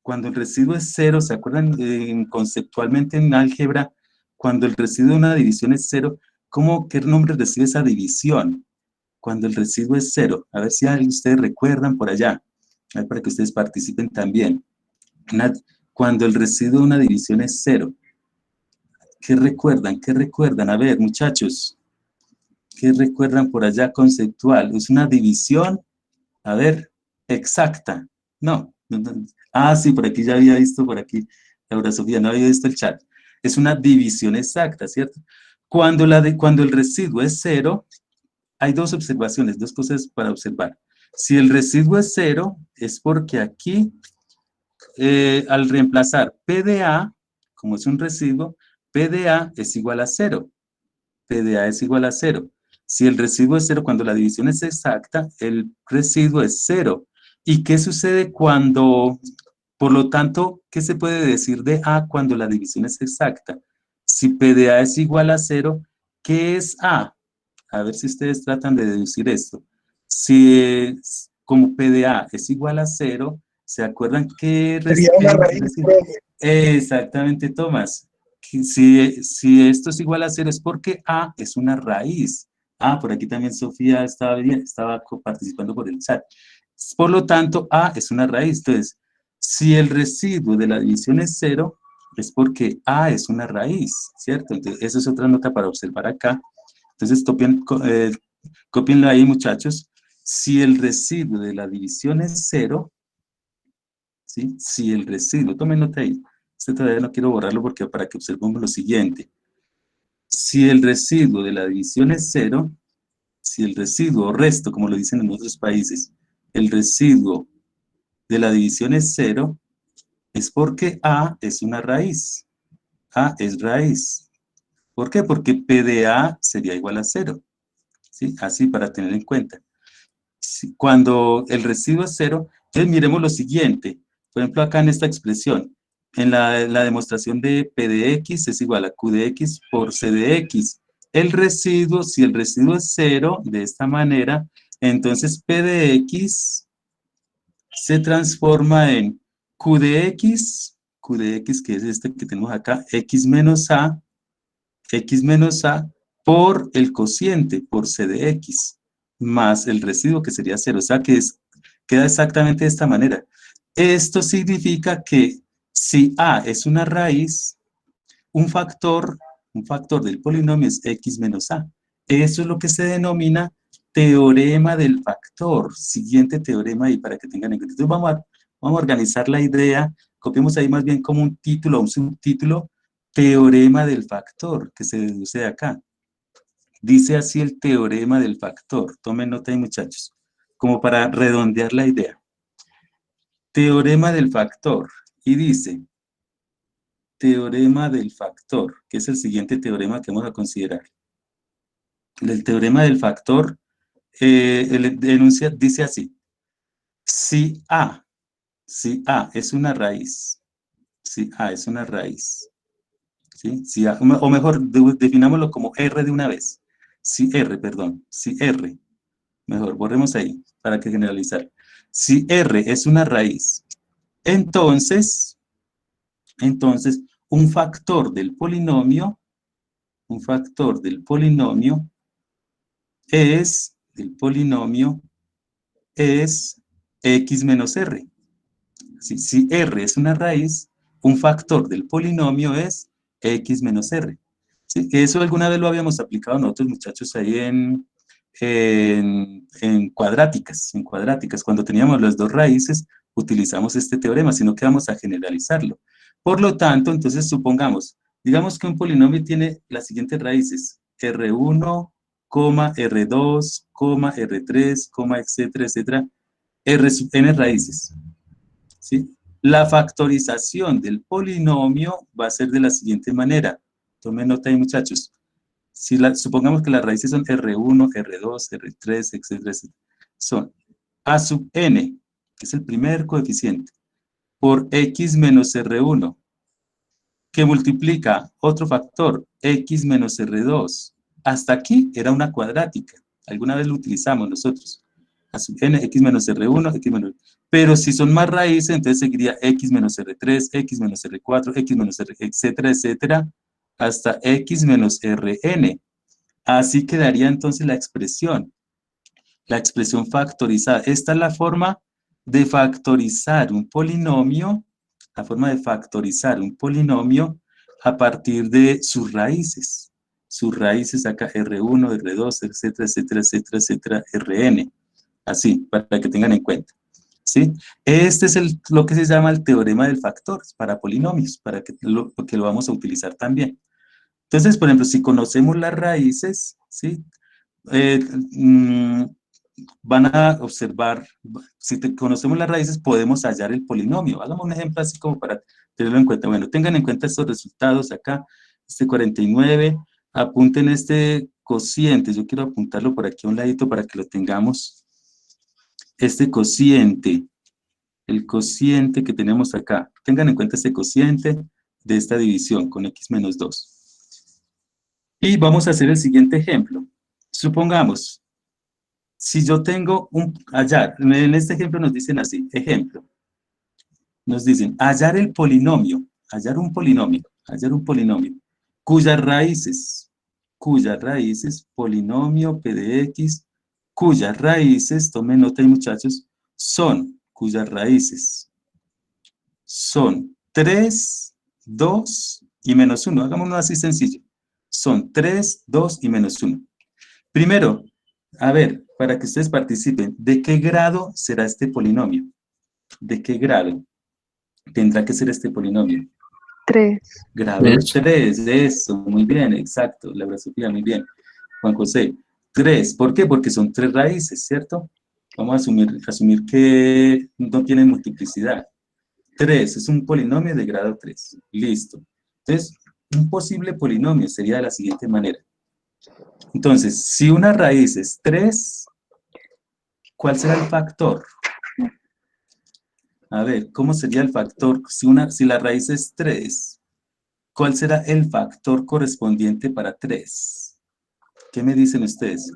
Cuando el residuo es 0, ¿se acuerdan conceptualmente en álgebra? Cuando el residuo de una división es 0, ¿qué nombre recibe esa división? Cuando el residuo es 0. A ver si ustedes recuerdan por allá. A ver, para que ustedes participen también. Cuando el residuo de una división es 0. ¿Qué recuerdan? ¿Qué recuerdan? A ver, muchachos. ¿Qué recuerdan por allá conceptual? Es una división, a ver, exacta. No. Ah, sí, por aquí ya había visto, por aquí, Laura Sofía, no había visto el chat. Es una división exacta, ¿cierto? Cuando el residuo es 0, hay dos observaciones, dos cosas para observar. Si el residuo es 0, es porque aquí, al reemplazar P de A, como es un residuo, P de A es igual a 0. P de A es igual a 0. Si el residuo es 0, cuando la división es exacta, el residuo es 0. ¿Y qué sucede por lo tanto, qué se puede decir de A cuando la división es exacta? Si P de A es igual a 0, ¿qué es A? A ver si ustedes tratan de deducir esto. Si como P de A es igual a 0, ¿se acuerdan qué Sería una raíz, profe. Exactamente, Tomás. Si esto es igual a 0 es porque A es una raíz. Ah, por aquí también Sofía estaba participando por el chat. Por lo tanto, A es una raíz. Entonces, si el residuo de la división es 0, es porque A es una raíz, ¿cierto? Entonces, esa es otra nota para observar acá. Entonces, cópienlo ahí, muchachos. Si el residuo de la división es 0, ¿sí? Si el residuo, tomen nota ahí. Este todavía no quiero borrarlo porque para que observemos lo siguiente. Si el residuo de la división es 0, si el residuo o resto, como lo dicen en otros países, el residuo de la división es 0, es porque A es una raíz. A es raíz. ¿Por qué? Porque P de A sería igual a 0. ¿Sí? Así para tener en cuenta. Cuando el residuo es 0, entonces miremos lo siguiente. Por ejemplo, acá en esta expresión, en la demostración de P de X es igual a Q de X por C de X. El residuo, si el residuo es 0, de esta manera, entonces P de X se transforma en Q de X que es este que tenemos acá, X menos A por el cociente, por C de X, más el residuo que sería 0. O sea que queda exactamente de esta manera. Esto significa que si A es una raíz, un factor del polinomio es x menos A. Eso es lo que se denomina teorema del factor. Siguiente teorema ahí para que tengan en cuenta. Entonces vamos a organizar la idea, copiemos ahí más bien como un título o un subtítulo, teorema del factor, que se deduce de acá. Dice así el teorema del factor. Tomen nota ahí, muchachos, como para redondear la idea. Teorema del factor. Y dice, teorema del factor, que es el siguiente teorema que vamos a considerar. El teorema del factor el enunciado dice así: si A es una raíz, ¿sí? Si A, o mejor, definámoslo como R de una vez. Si R, mejor, borremos ahí, para que generalizar. Si R es una raíz, entonces, un factor del polinomio es x menos R. Si R es una raíz, un factor del polinomio es x menos R. ¿Sí? Eso alguna vez lo habíamos aplicado nosotros, muchachos, ahí en cuadráticas. Cuando teníamos las dos raíces, utilizamos este teorema, sino que vamos a generalizarlo. Por lo tanto, entonces supongamos, digamos que un polinomio tiene las siguientes raíces: R1, R2, R3, etcétera, etcétera, R sub n raíces. ¿Sí? La factorización del polinomio va a ser de la siguiente manera. Tomen nota ahí, muchachos. Supongamos que las raíces son R1, R2, R3, etcétera, etcétera. Son A sub n, que es el primer coeficiente, por x menos R1, que multiplica otro factor, x menos R2. Hasta aquí era una cuadrática. Alguna vez lo utilizamos nosotros. A sub n, x menos R1, x menos... Pero si son más raíces, entonces seguiría x menos R3, x menos R4, x menos R, etcétera, etcétera, hasta x menos Rn. Así quedaría entonces la expresión factorizada. Esta es la forma de factorizar un polinomio, a partir de sus raíces. Sus raíces acá, R1, R2, etcétera, etcétera, etcétera, etcétera, Rn. Así, para que tengan en cuenta. ¿Sí? Este es lo que se llama el teorema del factor para polinomios, porque lo vamos a utilizar también. Entonces, por ejemplo, si conocemos las raíces, ¿sí? Van a observar, si conocemos las raíces, podemos hallar el polinomio. Hagamos un ejemplo así como para tenerlo en cuenta. Bueno, tengan en cuenta estos resultados acá, este 49, apunten este cociente, yo quiero apuntarlo por aquí a un ladito para que lo tengamos. Este cociente, el cociente que tenemos acá, tengan en cuenta este cociente de esta división con x menos 2. Y vamos a hacer el siguiente ejemplo. Supongamos, si yo tengo hallar, en este ejemplo nos dicen así, ejemplo, nos dicen hallar el polinomio, hallar un polinomio, cuyas raíces, polinomio p de x, cuyas raíces, tomen nota ahí, muchachos, cuyas raíces son 3, 2 y menos 1. Hagámoslo así sencillo. Son 3, 2 y menos 1. Primero, a ver, para que ustedes participen, ¿de qué grado será este polinomio? ¿De qué grado tendrá que ser este polinomio? 3. Grado 3, eso, muy bien, exacto. Laura Sofía, muy bien. Juan José, 3. ¿Por qué? Porque son 3 raíces, ¿cierto? Vamos a asumir que no tienen multiplicidad. 3 es un polinomio de grado 3. Listo. Entonces, un posible polinomio sería de la siguiente manera. Entonces, si una raíz es 3, ¿cuál será el factor? A ver, ¿cómo sería el factor? Si la raíz es 3, ¿cuál será el factor correspondiente para 3? ¿Qué me dicen ustedes?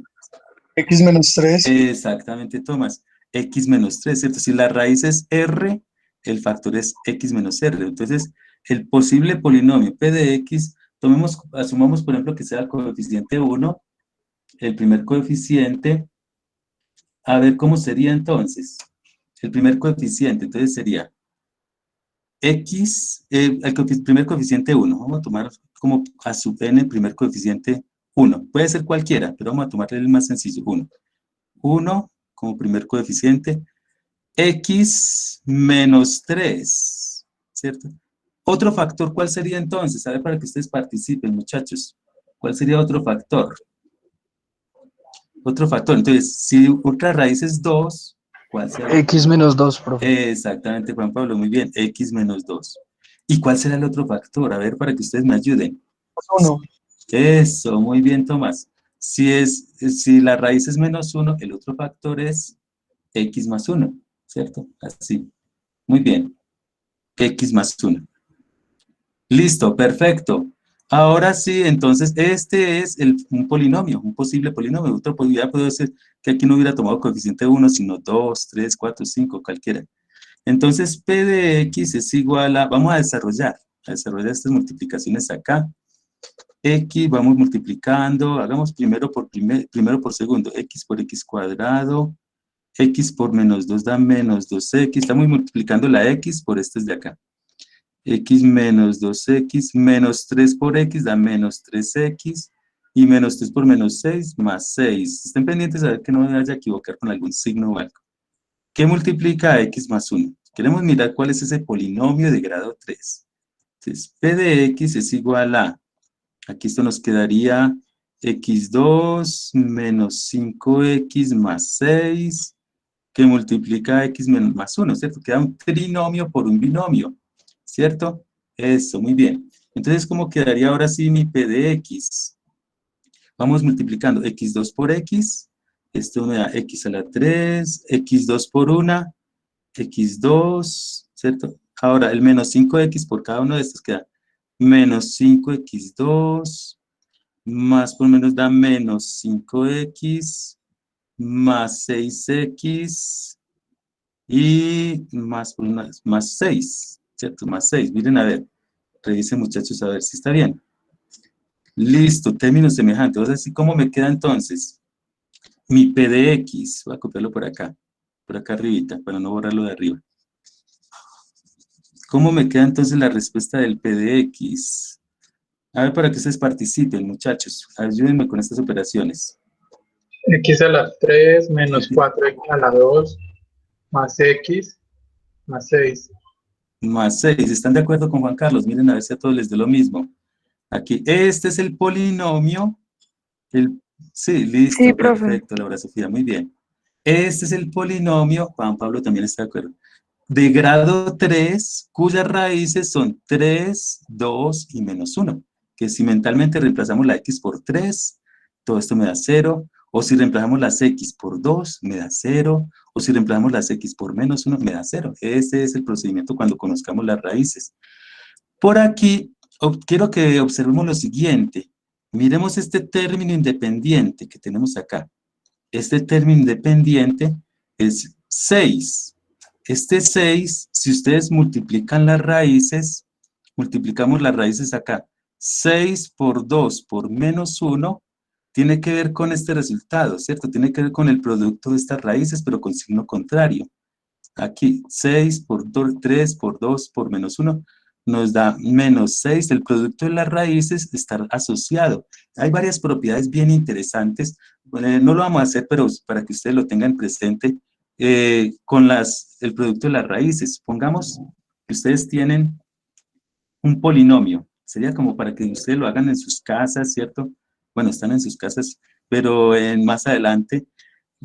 X menos 3. Exactamente, Tomás. X menos 3, ¿cierto? Si la raíz es R, el factor es X menos R. Entonces, el posible polinomio P de X, asumamos, por ejemplo, que sea el coeficiente 1, el primer coeficiente. A ver, ¿cómo sería entonces? El primer coeficiente, entonces sería X, primer coeficiente 1, vamos a tomar como a sub n el primer coeficiente 1, puede ser cualquiera, pero vamos a tomarle el más sencillo, 1. 1 como primer coeficiente, X menos 3, ¿cierto? Otro factor, ¿cuál sería entonces? A ver, para que ustedes participen, muchachos. ¿Cuál sería otro factor? Otro factor, entonces, si otra raíz es 2, ¿cuál sería? X menos 2, profe. Exactamente, Juan Pablo, muy bien, X menos 2. ¿Y cuál será el otro factor? A ver, para que ustedes me ayuden. 1. Eso, muy bien, Tomás. Si la raíz es menos 1, el otro factor es X más 1, ¿cierto? Así. Muy bien. X más 1. Listo, perfecto. Ahora sí, entonces, este es un polinomio, un posible polinomio. Otra posibilidad puede ser que aquí no hubiera tomado coeficiente 1, sino 2, 3, 4, 5, cualquiera. Entonces, P de X es igual a, vamos a desarrollar estas multiplicaciones acá. X, vamos multiplicando, hagamos primero por segundo, X por X cuadrado, X por menos 2 da menos 2X, estamos multiplicando la X por estas de acá. X menos 2X, menos 3 por X da menos 3X, y menos 3 por menos 6, más 6. Estén pendientes a ver que no me vaya a equivocar con algún signo o algo. ¿Qué multiplica a X más 1? Queremos mirar cuál es ese polinomio de grado 3. Entonces, P de X es igual a, aquí esto nos quedaría X2 menos 5X más 6, que multiplica a X menos más 1, ¿cierto? Queda un trinomio por un binomio, ¿cierto? Eso, muy bien. Entonces, ¿cómo quedaría ahora sí mi P de X? Vamos multiplicando X2 por X, esto me da X a la 3, X2 por 1, X2, ¿cierto? Ahora, el menos 5X por cada uno de estos queda menos 5X2, más por menos da menos 5X, más 6X, y más 6, ¿cierto? Más 6, miren a ver, revisen muchachos a ver si está bien. Listo, término semejante. Entonces, ¿así cómo me queda entonces? Mi P de X, voy a copiarlo por acá arribita, para no borrarlo de arriba. ¿Cómo me queda entonces la respuesta del P de X? A ver, para que ustedes participen, muchachos, ayúdenme con estas operaciones. X a la 3 menos 4X a la 2 más X más 6. Más 6, ¿están de acuerdo con Juan Carlos? Miren a ver si a todos les da lo mismo. Aquí, este es el polinomio. Sí, listo, Sí, profe. perfecto, Laura Sofía, muy bien. Este es el polinomio, Juan Pablo también está de acuerdo, de grado 3, cuyas raíces son 3, 2 y menos 1. Que si mentalmente reemplazamos la X por 3, todo esto me da 0. O si reemplazamos las X por 2, me da 0. O si reemplazamos las X por menos 1, me da 0. Este es el procedimiento cuando conozcamos las raíces. Por aquí, quiero que observemos lo siguiente. Miremos este término independiente que tenemos acá. Este término independiente es 6. Este 6, si ustedes multiplican las raíces, multiplicamos las raíces acá. 6 por 2 por menos 1, tiene que ver con este resultado, ¿cierto? Tiene que ver con el producto de estas raíces, pero con signo contrario. Aquí, 6 por 2, 3 por 2 por menos 1, nos da menos 6. El producto de las raíces está asociado. Hay varias propiedades bien interesantes. No lo vamos a hacer, pero para que ustedes lo tengan presente, con el producto de las raíces. Supongamos que ustedes tienen un polinomio. Sería como para que ustedes lo hagan en sus casas, ¿cierto? Bueno, están en sus casas, pero más adelante,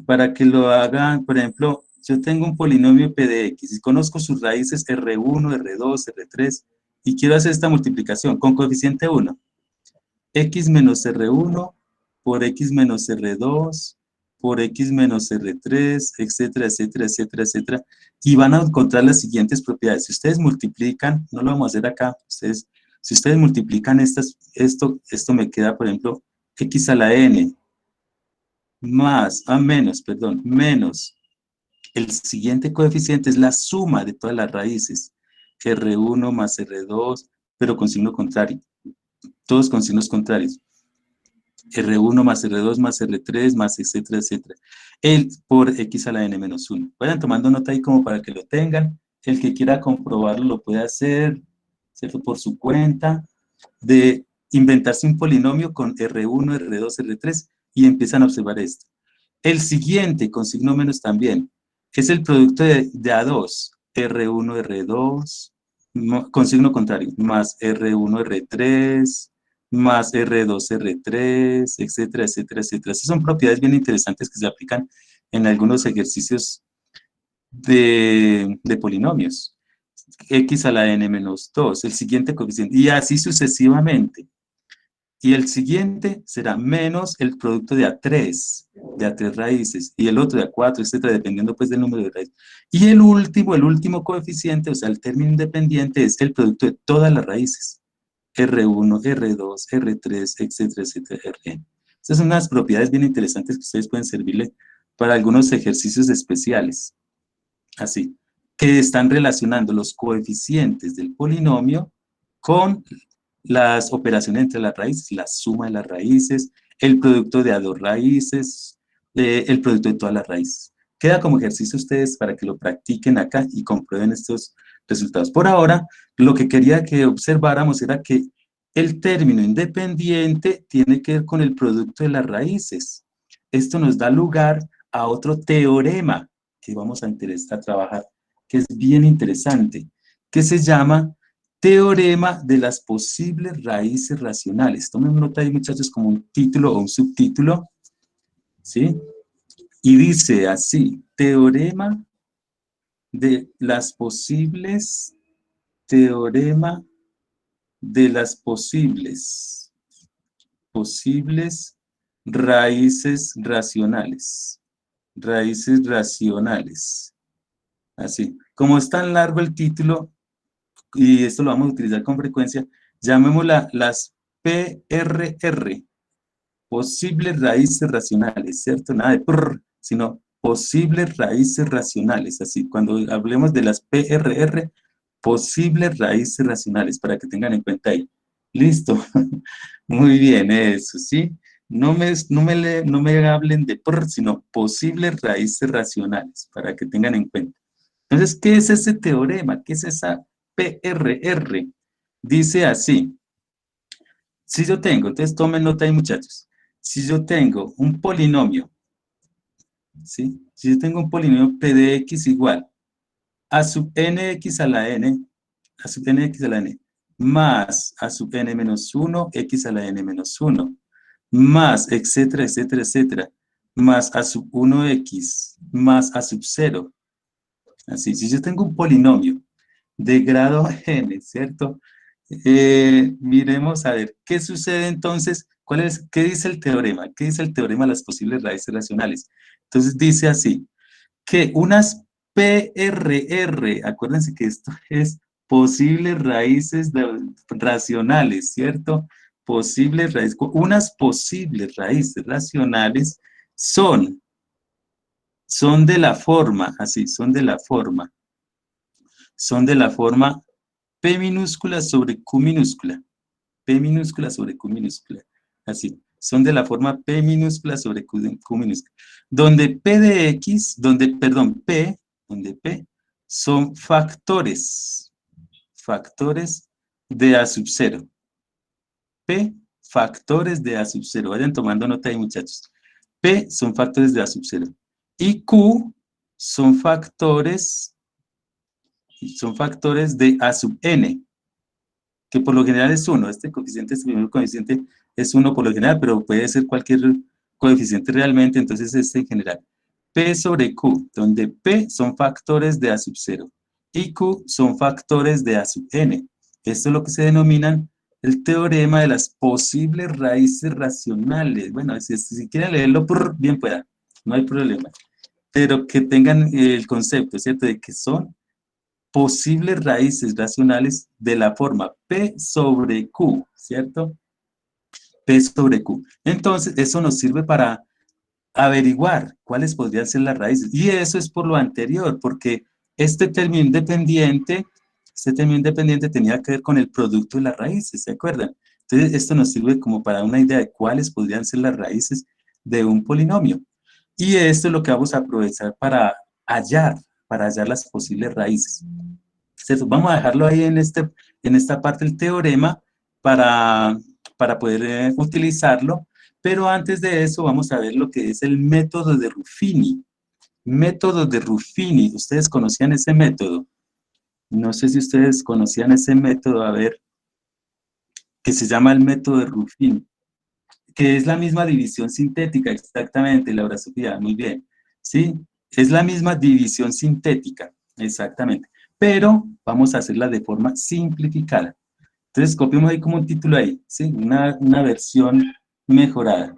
para que lo hagan, por ejemplo, yo tengo un polinomio P de X y conozco sus raíces R1, R2, R3 y quiero hacer esta multiplicación con coeficiente 1. X menos R1 por X menos R2 por X menos R3, etcétera, etcétera, etcétera, etcétera. Y van a encontrar las siguientes propiedades. Si ustedes multiplican, no lo vamos a hacer acá, si ustedes multiplican esto me queda, por ejemplo, X a la N menos, el siguiente coeficiente es la suma de todas las raíces, R1 más R2, pero con signo contrario, todos con signos contrarios, R1 más R2 más R3 más etcétera, etcétera, por X a la N menos 1. Vayan tomando nota ahí como para que lo tengan, El que quiera comprobarlo lo puede hacer, ¿cierto? Por su cuenta, de inventarse un polinomio con R1, R2, R3 y empiezan a observar esto. El siguiente, con signo menos también, es el producto de A2, R1, R2, con signo contrario, más R1, R3, más R2, R3, etcétera, etcétera, etcétera. Esas son propiedades bien interesantes que se aplican en algunos ejercicios de polinomios. X a la n menos 2, el siguiente coeficiente, y así sucesivamente. Y el siguiente será menos el producto de A3 raíces, y el otro de A4, etcétera, dependiendo pues del número de raíces. Y el último coeficiente, o sea, el término independiente, es el producto de todas las raíces. R1, R2, R3, etcétera, etcétera, Rn. Estas son unas propiedades bien interesantes que ustedes pueden servirle para algunos ejercicios especiales. Así, que están relacionando los coeficientes del polinomio con las operaciones entre las raíces, la suma de las raíces, el producto de a dos raíces, el producto de todas las raíces. Queda como ejercicio ustedes para que lo practiquen acá y comprueben estos resultados. Por ahora, lo que quería que observáramos era que el término independiente tiene que ver con el producto de las raíces. Esto nos da lugar a otro teorema que vamos a trabajar, que es bien interesante, que se llama teorema de las posibles raíces racionales. Tomen nota ahí, muchachos, como un título o un subtítulo, ¿sí? Y dice así, teorema de las posibles, teorema de las posibles raíces racionales. Raíces racionales. Así. Como es tan largo el título, y esto lo vamos a utilizar con frecuencia, llamémosla las PRR, posibles raíces racionales, ¿cierto? Nada de PRR, sino posibles raíces racionales. Así, cuando hablemos de las PRR, posibles raíces racionales, para que tengan en cuenta ahí. ¿Listo? Muy bien, eso, ¿sí? No me hablen de PRR, sino posibles raíces racionales, para que tengan en cuenta. Entonces, ¿qué es ese teorema? ¿Qué es esa PRR? Dice así. Si yo tengo, entonces tomen nota ahí, muchachos. Si yo tengo un polinomio, ¿sí? Si yo tengo un polinomio P de X igual a sub nx a la n, a sub nx a la n, más a sub n menos 1, x a la n menos 1, más, etcétera, etcétera, etcétera, más a sub 1x, más a sub 0. Así, si yo tengo un polinomio de grado n, ¿cierto? Miremos a ver, ¿qué sucede entonces? ¿Qué dice el teorema? ¿Qué dice el teorema de las posibles raíces racionales? Entonces dice así, que unas PRR, acuérdense que esto es posibles raíces racionales, ¿cierto? Unas posibles raíces racionales son de la forma, así, son de la forma P minúscula sobre Q minúscula. P minúscula sobre Q minúscula. Así. Son de la forma P minúscula sobre Q minúscula. Donde P de X, donde P son factores. Factores de A sub 0. P, factores de A sub 0. Vayan tomando nota ahí, muchachos. P son factores de A sub 0. Y Q son factores de A sub n, que por lo general es 1. Este primer coeficiente es 1 por lo general, pero puede ser cualquier coeficiente realmente, entonces este en general. P sobre Q, donde P son factores de A sub 0 y Q son factores de A sub n. Esto es lo que se denominan el teorema de las posibles raíces racionales. Bueno, si quieren leerlo, bien pueda, no hay problema. Pero que tengan el concepto, ¿cierto?, de que son posibles raíces racionales de la forma P sobre Q, ¿cierto? P sobre Q. Entonces, eso nos sirve para averiguar cuáles podrían ser las raíces. Y eso es por lo anterior, porque este término independiente tenía que ver con el producto de las raíces, ¿se acuerdan? Entonces, esto nos sirve como para una idea de cuáles podrían ser las raíces de un polinomio. Y esto es lo que vamos a aprovechar para hallar para hallar las posibles raíces. ¿Cierto? Vamos a dejarlo ahí en esta parte del teorema para poder utilizarlo, pero antes de eso vamos a ver lo que es el método de Ruffini. Método de Ruffini, ¿ustedes conocían ese método? No sé si ustedes conocían ese método, a ver, que se llama el método de Ruffini, que es la misma división sintética, exactamente, Laura Sofía, muy bien, ¿sí? Es la misma división sintética, exactamente, pero vamos a hacerla de forma simplificada. Entonces, copiamos ahí como un título ahí, ¿sí? Una versión mejorada.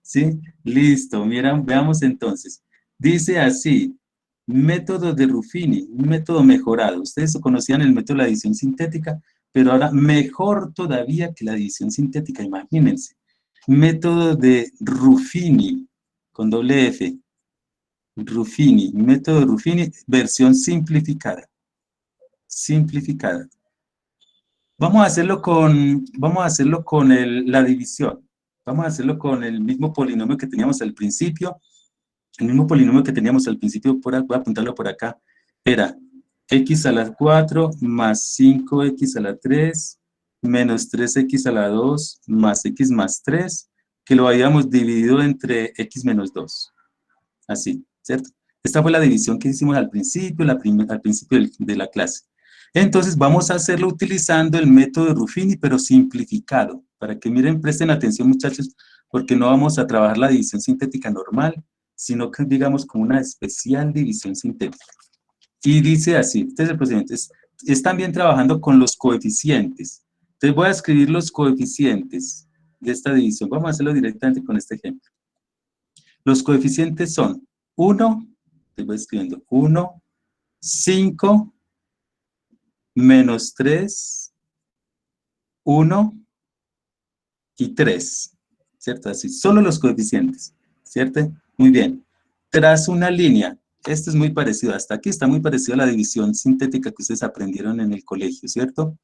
¿Sí? Listo, miren, veamos entonces. Dice así, método de Ruffini, un método mejorado. Ustedes conocían el método de la división sintética, pero ahora mejor todavía que la división sintética, imagínense. Método de Ruffini, con doble F. Ruffini, método de Ruffini, versión simplificada. Simplificada. Vamos a hacerlo con la división. Vamos a hacerlo con el mismo polinomio que teníamos al principio. El mismo polinomio que teníamos al principio, voy a apuntarlo por acá, era x a la 4 más 5x a la 3 menos 3x a la 2 más x más 3, que lo habíamos dividido entre x menos 2. Así, ¿cierto? Esta fue la división que hicimos al principio, al principio de la clase. Entonces vamos a hacerlo utilizando el método de Ruffini, pero simplificado. Para que miren, presten atención muchachos, porque no vamos a trabajar la división sintética normal, sino que digamos como una especial división sintética. Y dice así, este es el procedimiento, es también trabajando con los coeficientes. Entonces voy a escribir los coeficientes de esta división. Vamos a hacerlo directamente con este ejemplo. Los coeficientes son 1, te voy escribiendo 1, 5, menos 3, 1 y 3, ¿cierto? Así, solo los coeficientes, ¿cierto? Muy bien. Tras una línea, esto es muy parecido, hasta aquí está muy parecido a la división sintética que ustedes aprendieron en el colegio, ¿cierto?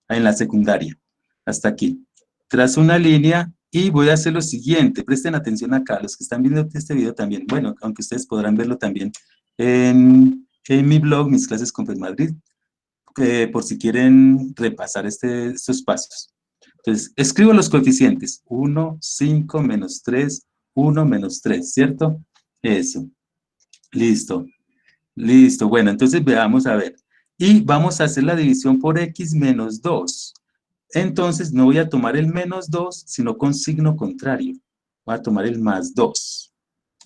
En la secundaria, hasta aquí. Tras una línea, y voy a hacer lo siguiente, presten atención acá, los que están viendo este video también, bueno, aunque ustedes podrán verlo también en mi blog, Mis Clases con FEDMadrid, por si quieren repasar estos pasos. Entonces, escribo los coeficientes, 1, 5, menos 3, 1, menos 3, ¿cierto? Eso. Listo. Listo. Bueno, entonces veamos a ver. Y vamos a hacer la división por x menos 2. Entonces, no voy a tomar el menos 2, sino con signo contrario. Voy a tomar el más 2.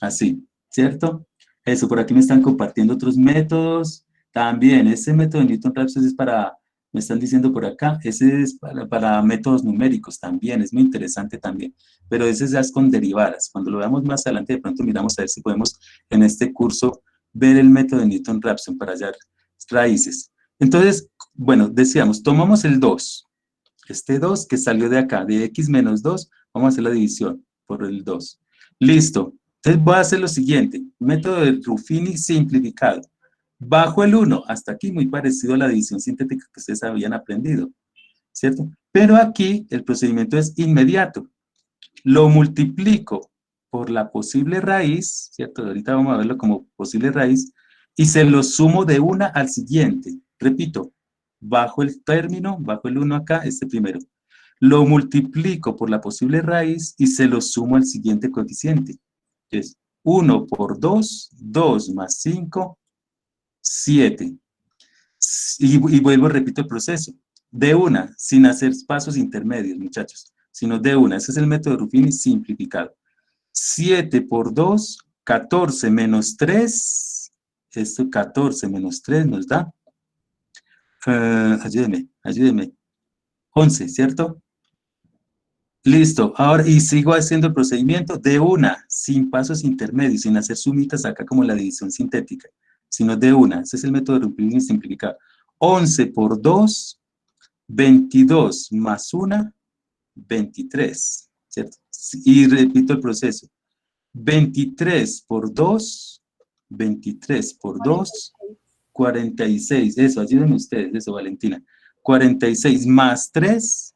Así, ¿cierto? Eso, por aquí me están compartiendo otros métodos. También, ese método de Newton-Raphson es para, me están diciendo por acá, ese es para métodos numéricos también, es muy interesante también. Pero ese ya es con derivadas. Cuando lo veamos más adelante, de pronto miramos a ver si podemos en este curso ver el método de Newton-Raphson para hallar raíces. Entonces, bueno, decíamos, tomamos el 2. Este 2 que salió de acá, de x menos 2, vamos a hacer la división por el 2. Listo. Entonces voy a hacer lo siguiente, método de Ruffini simplificado. Bajo el 1, hasta aquí muy parecido a la división sintética que ustedes habían aprendido, ¿cierto? Pero aquí el procedimiento es inmediato. Lo multiplico por la posible raíz, ¿cierto? Ahorita vamos a verlo como posible raíz, y se lo sumo de una al siguiente. Repito, bajo el término, bajo el 1 acá, este primero. Lo multiplico por la posible raíz y se lo sumo al siguiente coeficiente. Es 1 por 2, 2 más 5, 7. Y vuelvo, repito el proceso. De una, sin hacer pasos intermedios, muchachos, sino de una. Ese es el método de Ruffini simplificado. 7 por 2, 14 menos 3. Esto 14 menos 3 nos da. Ayúdeme. 11, ¿cierto? Listo, ahora, y sigo haciendo el procedimiento de una, sin pasos intermedios, sin hacer sumitas acá como la división sintética, sino de una. Ese es el método de Ruffini simplificado. 11 por 2, 22 más 1, 23, ¿cierto? Y repito el proceso. 23 por 2, 23 por 2, 46. Eso, ayúdenme ustedes, eso, Valentina. 46 más 3,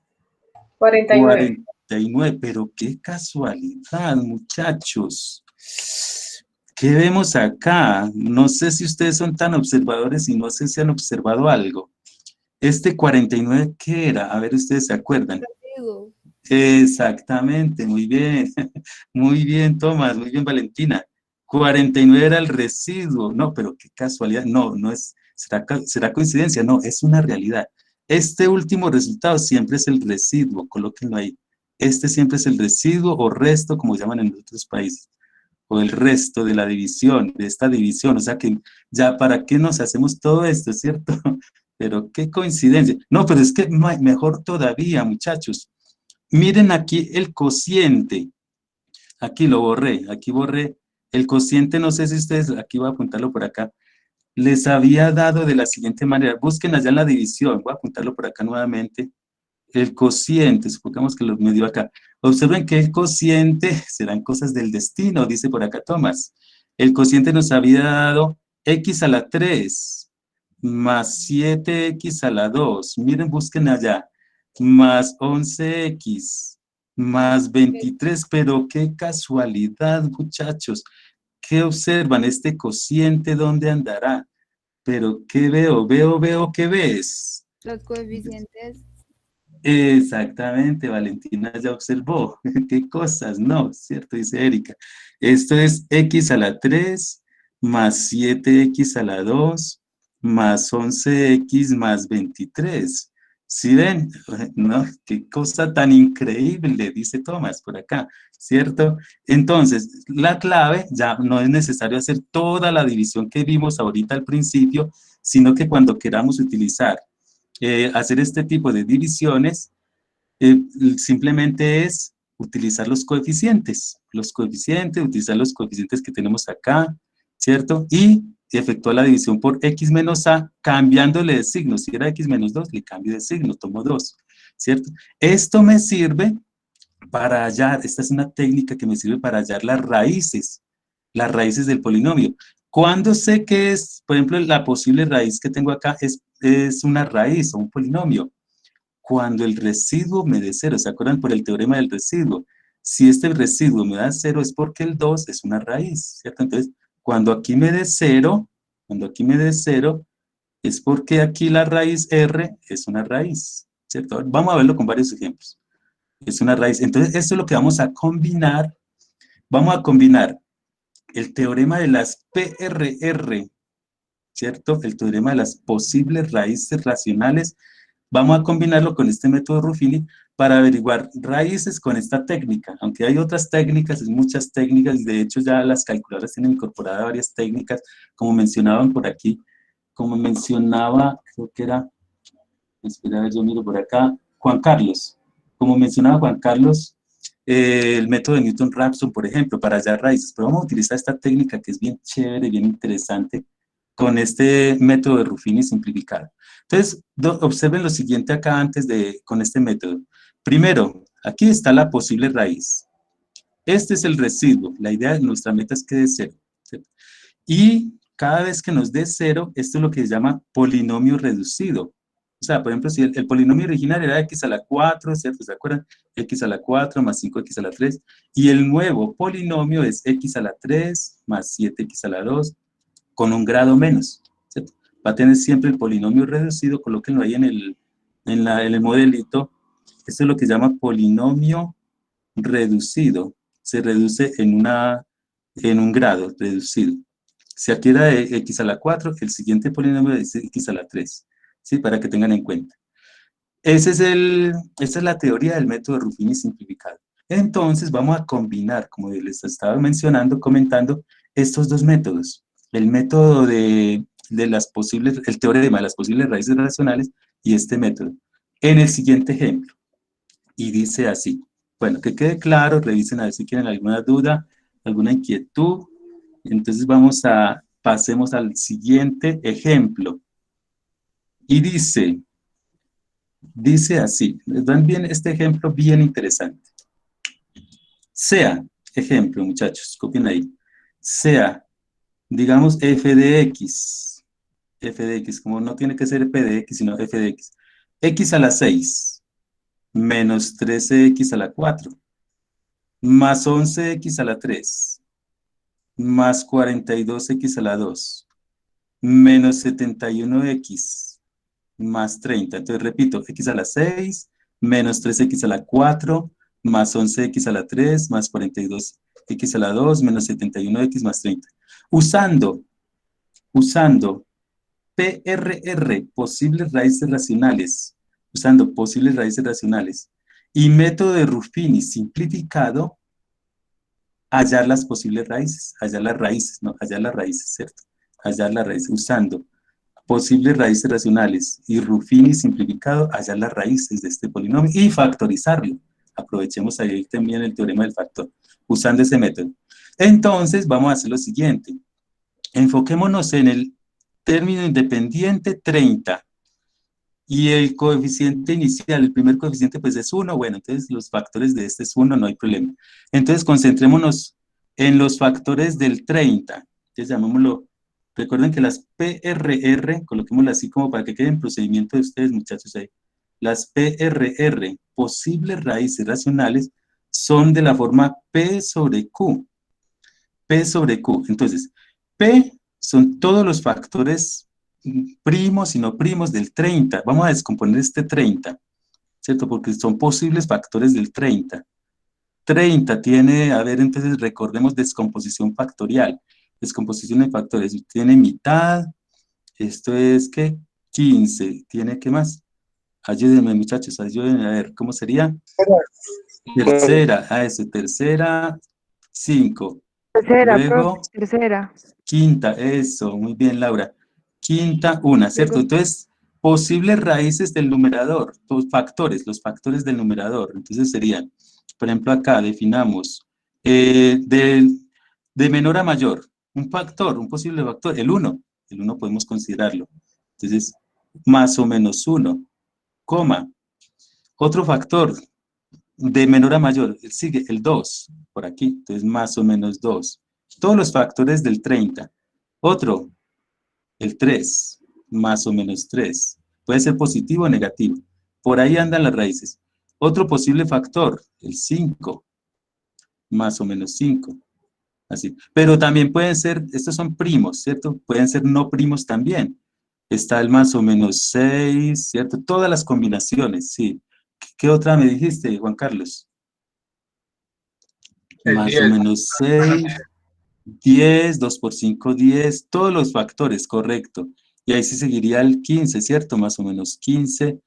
49. 49, pero qué casualidad, muchachos. ¿Qué vemos acá? No sé si ustedes son tan observadores y no sé si han observado algo. Este 49, ¿qué era? A ver, ustedes se acuerdan. Residuo. Exactamente, muy bien. Muy bien, Tomás, muy bien, Valentina. 49 era el residuo. No, pero qué casualidad. No, no es, será coincidencia, no, es una realidad. Este último resultado siempre es el residuo, colóquenlo ahí. Este siempre es el residuo o resto, como llaman en otros países, o el resto de la división, de esta división. O sea que ya para qué nos hacemos todo esto, ¿cierto? Pero qué coincidencia. No, pero es que mejor todavía, muchachos. Miren aquí el cociente. Aquí lo borré, aquí borré. El cociente, no sé si ustedes, aquí voy a apuntarlo por acá, les había dado de la siguiente manera. Busquen allá en la división, voy a apuntarlo por acá nuevamente. El cociente, supongamos que lo dio acá. Observen que el cociente serán cosas del destino, dice por acá Tomás. El cociente nos había dado x a la 3 más 7x a la 2. Miren, busquen allá. Más 11x más 23. Pero qué casualidad, muchachos. ¿Qué observan? Este cociente, ¿dónde andará? Pero ¿qué veo? Veo, ¿qué ves? Los coeficientes. Exactamente, Valentina ya observó. ¿Qué cosas? No, ¿cierto? Dice Erika. Esto es x a la 3 más 7x a la 2 más 11x más 23. ¿Sí ven? No, qué cosa tan increíble, dice Tomás por acá, ¿cierto? Entonces, la clave ya no es necesario hacer toda la división que vimos ahorita al principio, sino que cuando queramos utilizar hacer este tipo de divisiones, simplemente es utilizar los coeficientes, utilizar los coeficientes que tenemos acá, ¿cierto? Y efectuar la división por x menos a, cambiándole de signo. Si era x menos 2, le cambio de signo, tomo 2, ¿cierto? Esto me sirve para hallar, esta es una técnica que me sirve para hallar las raíces del polinomio. ¿Cuándo sé que es, por ejemplo, la posible raíz que tengo acá es una raíz o un polinomio? Cuando el residuo me dé 0, ¿se acuerdan por el teorema del residuo? Si este residuo me da 0 es porque el 2 es una raíz, ¿cierto? Entonces, cuando aquí me dé 0, es porque aquí la raíz R es una raíz, ¿cierto? Vamos a verlo con varios ejemplos. Es una raíz. Entonces, esto es lo que vamos a combinar. Vamos a combinar el teorema de las PRR, ¿cierto? El teorema de las posibles raíces racionales. Vamos a combinarlo con este método Ruffini para averiguar raíces con esta técnica. Aunque hay otras técnicas, hay muchas técnicas, de hecho ya las calculadoras tienen incorporadas varias técnicas, como mencionaban por aquí, como mencionaba, creo que era, espera a ver, yo miro por acá, Juan Carlos, como mencionaba Juan Carlos, el método de Newton-Raphson, por ejemplo, para hallar raíces, pero vamos a utilizar esta técnica que es bien chévere, bien interesante, con este método de Ruffini simplificado. Entonces, observen lo siguiente acá con este método. Primero, aquí está la posible raíz. Este es el residuo. La idea de nuestra meta es que dé 0. ¿Cierto? Y cada vez que nos dé 0, esto es lo que se llama polinomio reducido. O sea, por ejemplo, si el polinomio original era x a la 4, ¿cierto? ¿Se acuerdan? X a la 4 más 5x a la 3. Y el nuevo polinomio es x a la 3 más 7x a la 2 con un grado menos, ¿cierto? Va a tener siempre el polinomio reducido, colóquenlo ahí en el modelito. Esto es lo que se llama polinomio reducido. Se reduce en un grado reducido. Si aquí era x a la 4, el siguiente polinomio es x a la 3, ¿sí? Para que tengan en cuenta. Esa es la teoría del método de Ruffini simplificado. Entonces vamos a combinar, como les estaba mencionando, comentando, estos dos métodos. El método de las posibles, el teorema de las posibles raíces racionales y este método. En el siguiente ejemplo. Y dice así. Bueno, que quede claro, revisen a ver si quieren alguna duda, alguna inquietud. Entonces pasemos al siguiente ejemplo. Y dice así, les dan bien este ejemplo bien interesante. Sea, ejemplo muchachos, copien ahí, sea, digamos f de x, como no tiene que ser p de x, sino f de x a la 6, menos 13x a la 4, más 11x a la 3, más 42x a la 2, menos 71x, más 30. Entonces repito, x a la 6, menos 3x a la 4, más 11x a la 3, más 42x a la 2, menos 71x, más 30. Usando PRR, posibles raíces racionales, usando posibles raíces racionales, y método de Ruffini simplificado, hallar las posibles raíces, hallar las raíces, ¿cierto? Hallar las raíces, usando posibles raíces racionales y Ruffini simplificado, hallar las raíces de este polinomio y factorizarlo. Aprovechemos ahí también el teorema del factor, usando ese método. Entonces, vamos a hacer lo siguiente. Enfoquémonos en el término independiente 30 y el coeficiente inicial, el primer coeficiente pues es 1, bueno, entonces los factores de este es 1, no hay problema. Entonces concentrémonos en los factores del 30, entonces llamémoslo, recuerden que las PRR, coloquémoslo así como para que quede en procedimiento de ustedes muchachos ahí, las PRR, posibles raíces racionales, son de la forma P sobre Q, P sobre Q, entonces P son todos los factores primos y no primos del 30. Vamos a descomponer este 30, ¿cierto? Porque son posibles factores del 30. 30 tiene, a ver, entonces recordemos descomposición factorial. Descomposición de factores. Tiene mitad, esto es, ¿qué? 15. ¿Tiene qué más? Ayúdenme, muchachos, ayúdenme a ver, ¿cómo sería? Tercera, eso, tercera, 5. Tercera, Luego, profe, tercera. quinta, eso, muy bien, Laura. Quinta, una, ¿cierto? Entonces, posibles raíces del numerador, los factores del numerador. Entonces serían, por ejemplo, acá definamos de menor a mayor, un factor, un posible factor, el 1 podemos considerarlo. Entonces, más o menos 1, coma. Otro factor, de menor a mayor, sigue el 2, por aquí, entonces más o menos 2. Todos los factores del 30. Otro, el 3, más o menos 3. Puede ser positivo o negativo. Por ahí andan las raíces. Otro posible factor, el 5, más o menos 5. Así. Pero también pueden ser, estos son primos, ¿cierto? Pueden ser no primos también. Está el más o menos 6, ¿cierto? Todas las combinaciones, sí. ¿Qué otra me dijiste, Juan Carlos? El Más o 10. menos 6, 10, 2 por 5, 10, todos los factores, correcto. Y ahí sí seguiría el 15, ¿cierto? Más o menos 15,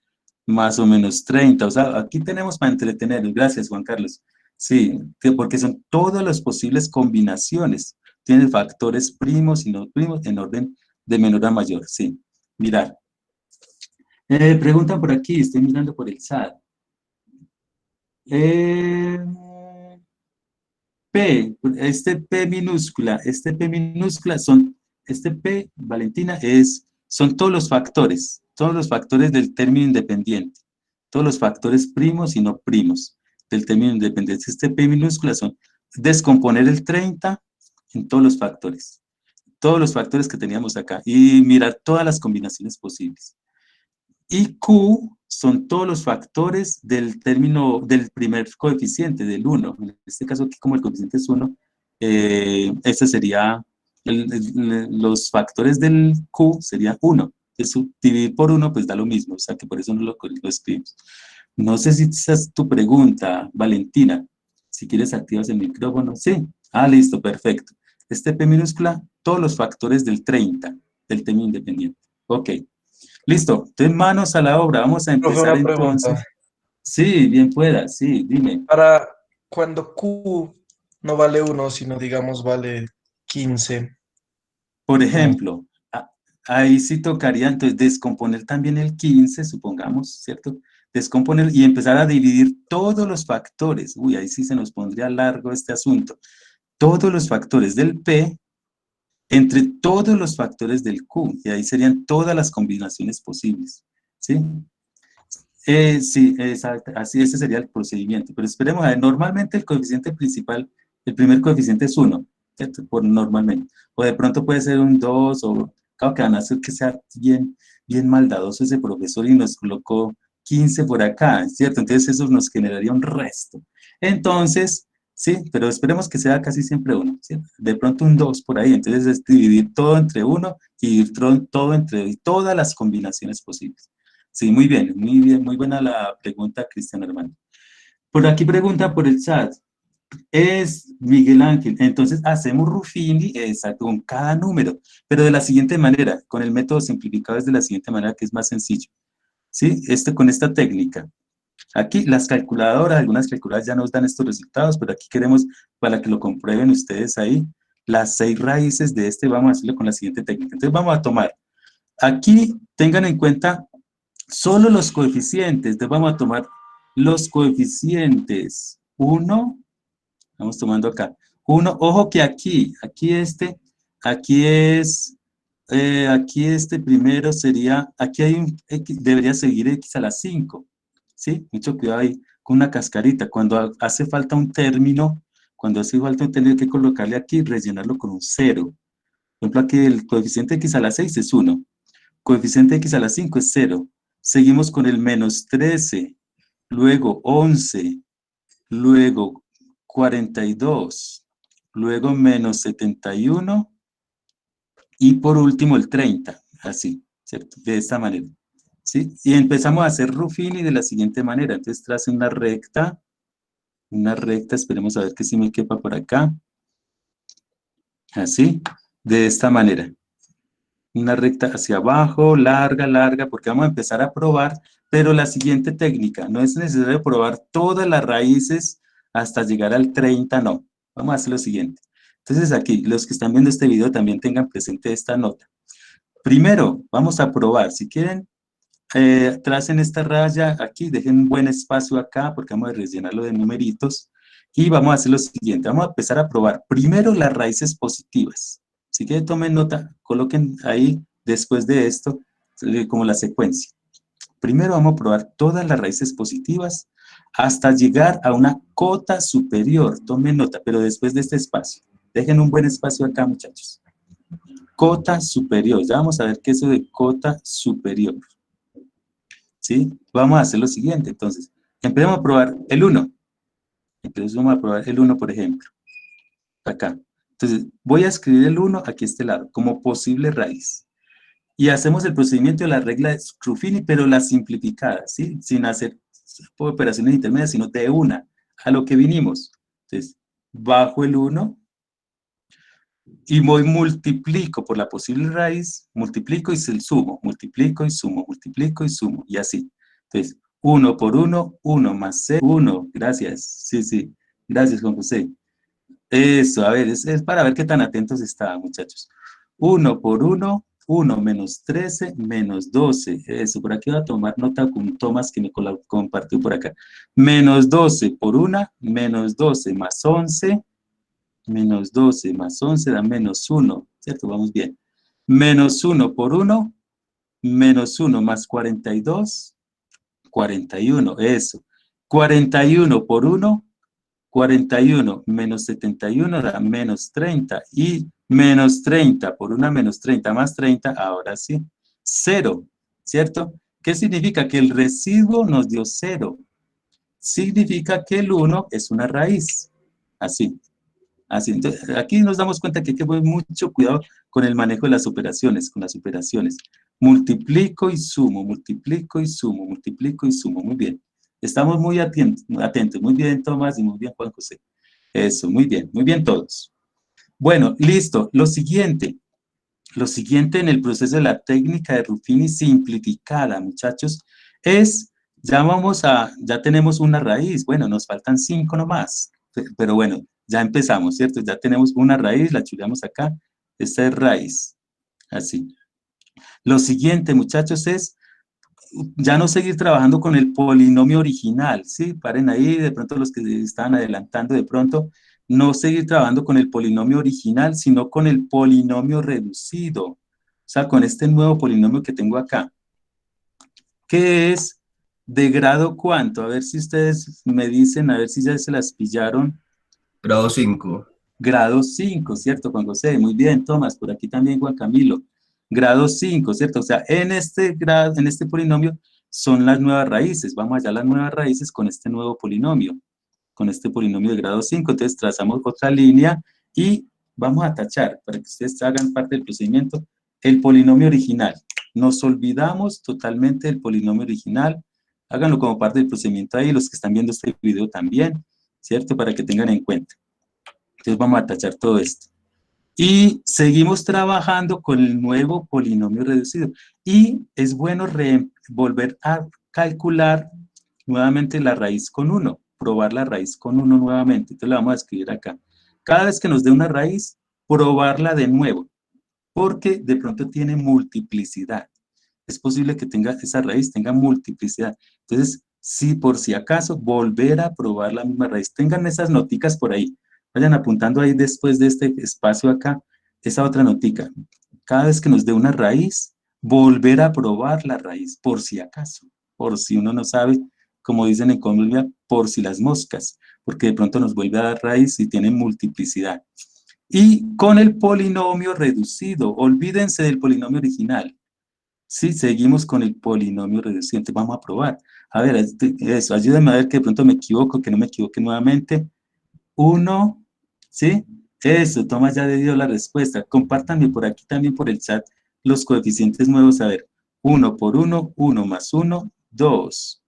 más o menos 30. O sea, aquí tenemos para entretener. Gracias, Juan Carlos. Sí, porque son todas las posibles combinaciones. Tiene factores primos y no primos en orden de menor a mayor, sí. Mirar. Preguntan por aquí, estoy mirando por el chat. P, este P minúscula, este P, Valentina, son todos los factores del término independiente, todos los factores primos y no primos del término independiente. Este P minúscula son descomponer el 30 en todos los factores que teníamos acá, y mirar todas las combinaciones posibles. Y Q son todos los factores del del primer coeficiente, del 1. En este caso aquí, como el coeficiente es 1, este sería, los factores del Q serían 1. Entonces, dividir por 1, pues da lo mismo, o sea que por eso no lo escribimos. No sé si esa es tu pregunta, Valentina. Si quieres, activas el micrófono. Sí. Ah, listo, perfecto. Este P minúscula, todos los factores del 30, del término independiente. Ok. Listo, entonces manos a la obra, vamos a Profe, empezar una entonces. pregunta. Sí, bien pueda, sí, dime. Para cuando Q no vale 1, sino digamos vale 15. Por ¿Cómo? ejemplo, ahí sí tocaría entonces descomponer también el 15, supongamos, ¿cierto? Descomponer y empezar a dividir todos los factores. Uy, ahí sí se nos pondría largo este asunto. Todos los factores del P entre todos los factores del Q, y ahí serían todas las combinaciones posibles, ¿sí? Sí, exacto, así ese sería el procedimiento, pero esperemos a ver, normalmente el coeficiente principal, el primer coeficiente es 1, ¿cierto? Normalmente, o de pronto puede ser un 2, o claro que van a hacer que sea bien maldadoso ese profesor y nos colocó 15 por acá, ¿cierto? Entonces eso nos generaría un resto. Entonces, ¿sí? Pero esperemos que sea casi siempre 1, ¿sí? De pronto un 2 por ahí, entonces es dividir todo entre 1 y dividir todo entre todas las combinaciones posibles. Sí, muy bien, muy buena la pregunta, Cristian Armando. Por aquí pregunta por el chat, es Miguel Ángel, entonces hacemos Ruffini, exacto, con cada número, pero de la siguiente manera, con el método simplificado es de la siguiente manera que es más sencillo, ¿sí? Con esta técnica. Aquí las calculadoras, algunas calculadoras ya nos dan estos resultados, pero aquí queremos, para que lo comprueben ustedes ahí, las 6 raíces de vamos a hacerlo con la siguiente técnica. Entonces vamos a tomar, aquí tengan en cuenta solo los coeficientes, entonces vamos a tomar los coeficientes 1, vamos tomando acá, 1, ojo que aquí primero sería, aquí hay un X, debería seguir X a la 5, ¿sí? Mucho cuidado ahí con una cascarita, cuando hace falta un término, hay que colocarle aquí, rellenarlo con un 0. Por ejemplo, aquí el coeficiente X a la 6 es 1, coeficiente X a la 5 es 0, seguimos con el menos 13, luego 11, luego 42, luego menos 71, y por último el 30, así, ¿cierto? De esta manera, ¿sí? Y empezamos a hacer Ruffini de la siguiente manera, entonces trace una recta, esperemos a ver que sí me quepa por acá, así, de esta manera. Una recta hacia abajo, larga, porque vamos a empezar a probar, pero la siguiente técnica, no es necesario probar todas las raíces hasta llegar al 30, no. Vamos a hacer lo siguiente. Entonces aquí, los que están viendo este video también tengan presente esta nota. Primero, vamos a probar, si quieren, tracen esta raya aquí, dejen un buen espacio acá, porque vamos a rellenarlo de numeritos, y vamos a hacer lo siguiente, vamos a empezar a probar primero las raíces positivas. Si quieren, tomen nota, coloquen ahí, después de esto, como la secuencia. Primero vamos a probar todas las raíces positivas hasta llegar a una cota superior. Tomen nota, pero después de este espacio. Dejen un buen espacio acá, muchachos. Cota superior. Ya vamos a ver qué es eso de cota superior. ¿Sí? Vamos a hacer lo siguiente, entonces. Empecemos a probar el 1. Entonces vamos a probar el 1, por ejemplo. Acá. Entonces, voy a escribir el 1 aquí a este lado, como posible raíz. Y hacemos el procedimiento de la regla de Ruffini, pero la simplificada, ¿sí? Sin hacer operaciones intermedias, sino de una, a lo que vinimos. Entonces, bajo el 1 y multiplico por la posible raíz, multiplico y sumo, multiplico y sumo, multiplico y sumo, y así. Entonces, 1 por 1, 1 más 0, 1, gracias, sí, gracias, Juan José. Eso, a ver, es para ver qué tan atentos estaban, muchachos. 1 por 1, 1 menos 13 menos 12. Eso, por aquí voy a tomar nota con Tomás que me compartió por acá. Menos 12 por 1, menos 12 más 11. Menos 12 más 11 da menos 1, ¿cierto? Vamos bien. Menos 1 por 1, menos 1 más 42, 41, eso. 41 por 1, 41 menos 71 da menos 30, y menos 30 por una menos 30 más 30, ahora sí, 0, ¿cierto? ¿Qué significa? Que el residuo nos dio 0. Significa que el 1 es una raíz, así. Entonces, aquí nos damos cuenta que hay que poner mucho cuidado con el manejo de las operaciones, con las operaciones. Multiplico y sumo, multiplico y sumo, multiplico y sumo, muy bien. Estamos muy atentos, muy bien Tomás y muy bien Juan José. Eso, muy bien todos. Bueno, listo. Lo siguiente en el proceso de la técnica de Ruffini simplificada, muchachos, es, ya tenemos una raíz, bueno, nos faltan 5 nomás, pero bueno, ya empezamos, ¿cierto? Ya tenemos una raíz, la chuleamos acá, esta es raíz, así. Lo siguiente, muchachos, es ya no seguir trabajando con el polinomio original, ¿sí? Paren ahí, de pronto los que estaban adelantando, de pronto, no seguir trabajando con el polinomio original, sino con el polinomio reducido, o sea, con este nuevo polinomio que tengo acá, que es de grado ¿cuánto? A ver si ustedes me dicen, a ver si ya se las pillaron. Grado 5. Grado 5, ¿cierto, Juan José? Muy bien, Tomás, por aquí también Juan Camilo. Grado 5, ¿cierto? O sea, en este polinomio son las nuevas raíces. Vamos allá a las nuevas raíces con este nuevo polinomio. con este polinomio de grado 5. Entonces trazamos otra línea y vamos a tachar, para que ustedes hagan parte del procedimiento, el polinomio original. Nos olvidamos totalmente del polinomio original. Háganlo como parte del procedimiento ahí, los que están viendo este video también, ¿cierto? Para que tengan en cuenta. Entonces vamos a tachar todo esto. Y seguimos trabajando con el nuevo polinomio reducido. Y es bueno volver a calcular nuevamente la raíz con 1, probar la raíz con 1 nuevamente. Entonces la vamos a escribir acá. Cada vez que nos dé una raíz, probarla de nuevo, porque de pronto tiene multiplicidad. Es posible que esa raíz tenga multiplicidad. Entonces, si por si acaso, volver a probar la misma raíz. Tengan esas noticas por ahí. Vayan apuntando ahí después de este espacio acá, esa otra notica. Cada vez que nos dé una raíz, volver a probar la raíz, por si acaso. Por si uno no sabe, como dicen en Colombia, por si las moscas. Porque de pronto nos vuelve a dar raíz y tiene multiplicidad. Y con el polinomio reducido, olvídense del polinomio original. Sí, seguimos con el polinomio reducido, entonces vamos a probar. A ver, eso, ayúdenme a ver que de pronto me equivoco, que no me equivoque nuevamente. 1, ¿sí? Eso, Tomás ya le dio la respuesta. Compártanme por aquí también por el chat los coeficientes nuevos. A ver, 1 por 1, 1 más 1, 2.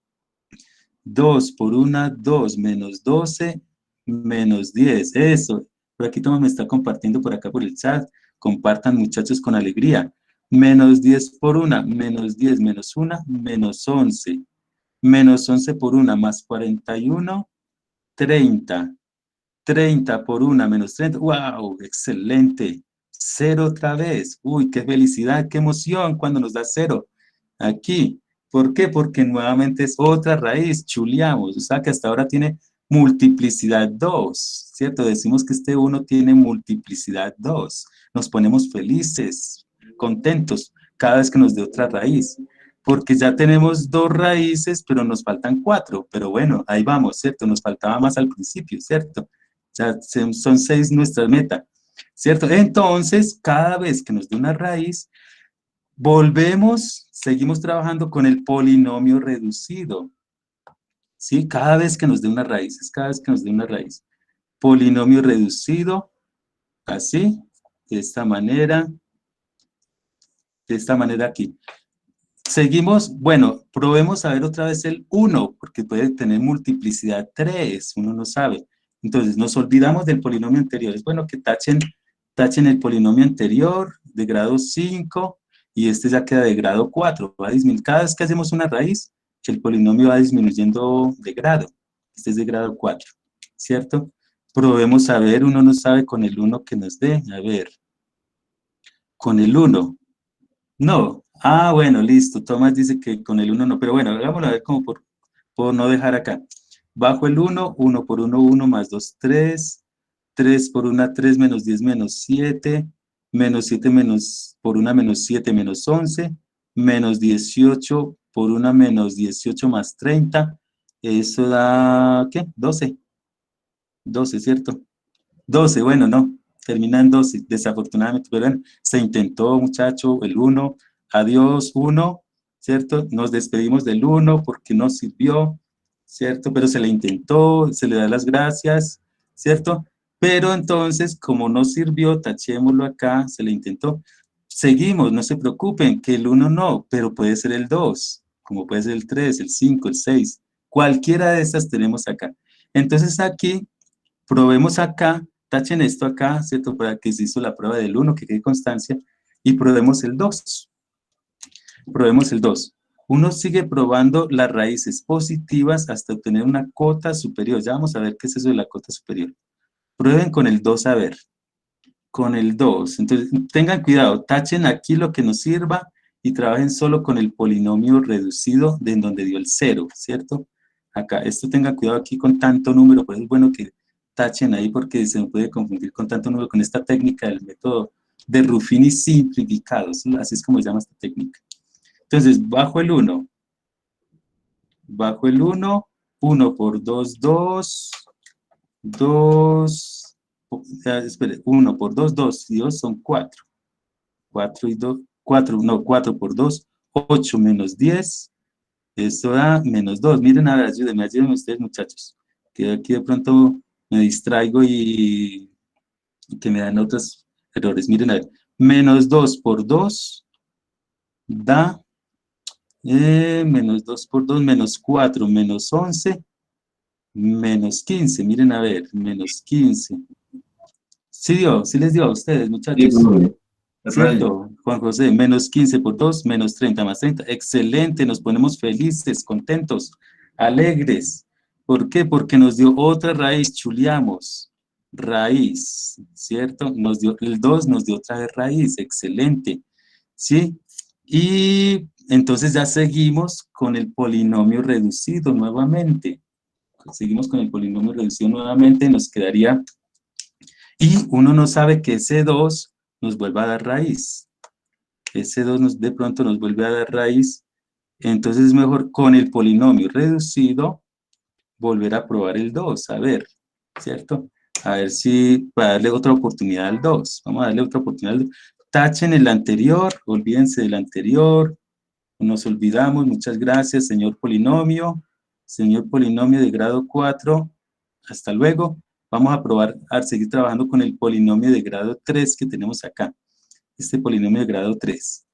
2 por 1, 2 menos 12, menos 10. Eso, por aquí Tomás me está compartiendo por acá por el chat. Compartan, muchachos, con alegría. Menos 10 por 1, menos 10 menos 1, menos 11. Menos 11 por 1 más 41, 30. 30 por 1 menos 30. ¡Wow! ¡Excelente! 0 otra vez. ¡Uy, qué felicidad, qué emoción cuando nos da 0! Aquí. ¿Por qué? Porque nuevamente es otra raíz. Chuleamos. O sea que hasta ahora tiene multiplicidad 2. ¿Cierto? Decimos que este 1 tiene multiplicidad 2. Nos ponemos felices, contentos, cada vez que nos dé otra raíz. Porque ya tenemos 2 raíces, pero nos faltan 4. Pero bueno, ahí vamos, ¿cierto? Nos faltaba más al principio, ¿cierto? Ya son 6 nuestra meta, ¿cierto? Entonces, cada vez que nos dé una raíz, volvemos, seguimos trabajando con el polinomio reducido, ¿sí? Cada vez que nos dé una raíz, es cada vez que nos dé una raíz. Polinomio reducido, así, de esta manera aquí. Seguimos, bueno, probemos a ver otra vez el 1, porque puede tener multiplicidad 3, uno no sabe. Entonces, nos olvidamos del polinomio anterior. Es bueno que tachen el polinomio anterior de grado 5 y este ya queda de grado 4. Cada vez que hacemos una raíz, el polinomio va disminuyendo de grado. Este es de grado 4, ¿cierto? Probemos a ver, uno no sabe con el 1 que nos dé. A ver, con el 1. No. Ah, bueno, listo. Tomás dice que con el 1 no. Pero bueno, hagámoslo a ver como por no dejar acá. Bajo el 1, 1 por 1, 1 más 2, 3. 3 por 1, 3 menos 10 menos 7. Menos 7 por 1 menos 7 menos 11. Menos 18 por 1 menos 18 más 30. Eso da, ¿qué? 12. 12, ¿cierto? 12, bueno, no. Termina en 12, desafortunadamente. Pero bueno, se intentó, muchacho, el 1. Adiós, 1, ¿cierto? Nos despedimos del 1 porque no sirvió, ¿cierto? Pero se le intentó, se le da las gracias, ¿cierto? Pero entonces, como no sirvió, tachémoslo acá, se le intentó. Seguimos, no se preocupen, que el 1 no, pero puede ser el 2, como puede ser el 3, el 5, el 6. Cualquiera de estas tenemos acá. Entonces aquí, probemos acá, tachen esto acá, ¿cierto? Para que se hizo la prueba del 1, que quede constancia, y probemos el 2. Probemos el 2. Uno sigue probando las raíces positivas hasta obtener una cota superior. Ya vamos a ver qué es eso de la cota superior. Prueben con el 2 a ver. Con el 2. Entonces, tengan cuidado. Tachen aquí lo que nos sirva y trabajen solo con el polinomio reducido de en donde dio el 0, ¿cierto? Acá, esto tengan cuidado aquí con tanto número. Por eso es bueno que tachen ahí porque se puede confundir con tanto número con esta técnica del método de Ruffini simplificado. Así es como se llama esta técnica. Entonces, bajo el 1. Bajo el 1. 1 por 2, 2. 2. Espere, 1 por 2, 2. Y 2 son 4. 4 y 2. 4, no, 4 por 2. 8 menos 10. Eso da menos 2. Miren, a ver, ayúdenme ustedes, muchachos. que aquí de pronto me distraigo y que me dan otros errores. Miren, a ver, menos 2 por 2 da, menos 2 por 2, menos 4, menos 11, menos 15. Miren, a ver, menos 15. Sí les dio a ustedes, Sí, muchachos. profe. ¿Cierto, Juan José? Menos 15 por 2, menos 30 más 30. Excelente, nos ponemos felices, contentos, alegres. ¿Por qué? Porque nos dio otra raíz, chuleamos. Raíz, ¿cierto? Nos dio el 2, nos dio otra vez raíz, excelente. ¿Sí? Y entonces ya seguimos con el polinomio reducido nuevamente. Seguimos con el polinomio reducido nuevamente, nos quedaría... Y uno no sabe que ese 2 nos vuelva a dar raíz. Ese 2 de pronto nos vuelve a dar raíz. Entonces es mejor con el polinomio reducido volver a probar el 2. A ver, ¿cierto? A ver si para darle otra oportunidad al 2. Vamos a darle otra oportunidad al 2. Tachen el anterior, olvídense del anterior. Nos olvidamos, muchas gracias, señor polinomio. Señor polinomio de grado 4. Hasta luego. Vamos a probar a seguir trabajando con el polinomio de grado 3 que tenemos acá. Este polinomio de grado 3.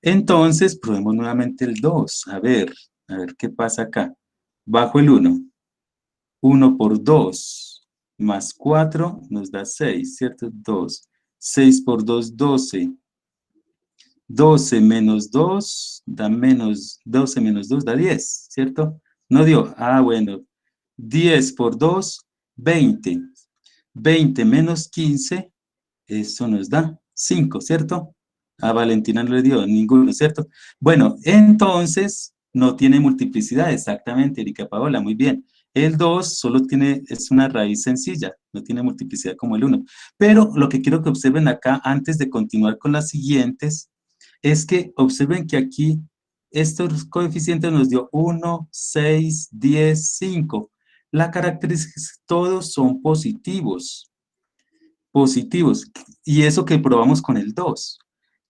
Entonces, probemos nuevamente el 2. A ver qué pasa acá. Bajo el 1. 1 por 2 más 4 nos da 6, ¿cierto? 2. 6 por 2, 12. 12 menos 2 da menos, 12 menos 2 da 10, ¿cierto? No dio. Ah, bueno. 10 por 2, 20. 20 menos 15, eso nos da 5, ¿cierto? A Valentina no le dio ninguno, ¿cierto? Bueno, entonces no tiene multiplicidad, exactamente, Erika Paola, muy bien. El 2 solo tiene, es una raíz sencilla, no tiene multiplicidad como el 1. Pero lo que quiero que observen acá, antes de continuar con las siguientes, es que observen que aquí estos coeficientes nos dio 1, 6, 10, 5. La característica es que todos son positivos. Positivos. Y eso que probamos con el 2.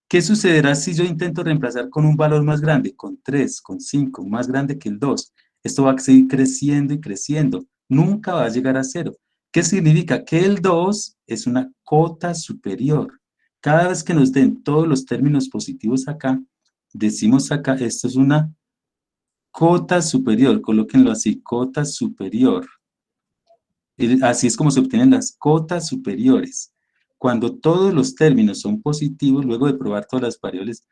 ¿Qué sucederá si yo intento reemplazar con un valor más grande? Con 3, con 5, más grande que el 2. Esto va a seguir creciendo y creciendo. Nunca va a llegar a 0. ¿Qué significa? Que el 2 es una cota superior. Cada vez que nos den todos los términos positivos acá, decimos acá, esto es una cota superior. Colóquenlo así, cota superior. Así es como se obtienen las cotas superiores. Cuando todos los términos son positivos, luego de probar todas las variables,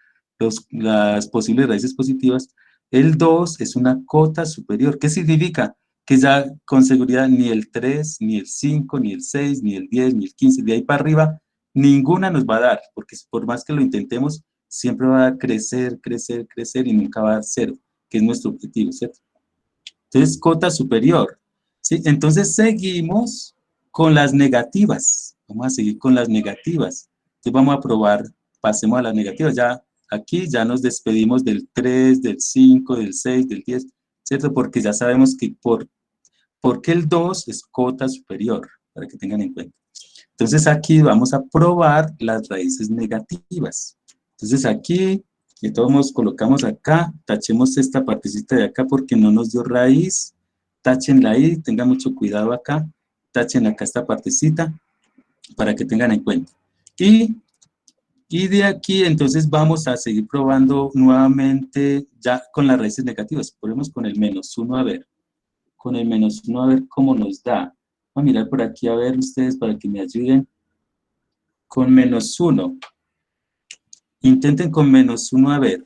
las posibles raíces positivas, el 2 es una cota superior. ¿Qué significa? Que ya con seguridad ni el 3, ni el 5, ni el 6, ni el 10, ni el 15, de ahí para arriba, ninguna nos va a dar, porque por más que lo intentemos, siempre va a crecer, crecer, crecer y nunca va a dar 0, que es nuestro objetivo, ¿cierto? Entonces, cota superior. ¿Sí? Entonces seguimos con las negativas. Vamos a seguir con las negativas. Entonces vamos a probar, pasemos a las negativas. Ya aquí ya nos despedimos del 3, del 5, del 6, del 10, ¿cierto? Porque ya sabemos que porque el 2 es cota superior, para que tengan en cuenta. Entonces aquí vamos a probar las raíces negativas. Entonces aquí, de todos modos colocamos acá, tachemos esta partecita de acá porque no nos dio raíz. Táchenla ahí, tengan mucho cuidado acá, tachen acá esta partecita para que tengan en cuenta. Y de aquí entonces vamos a seguir probando nuevamente ya con las raíces negativas. Probemos con el menos 1 a ver. Con el menos 1 a ver cómo nos da. Voy a mirar por aquí a ver ustedes para que me ayuden. Con menos 1. Intenten con menos 1 a ver.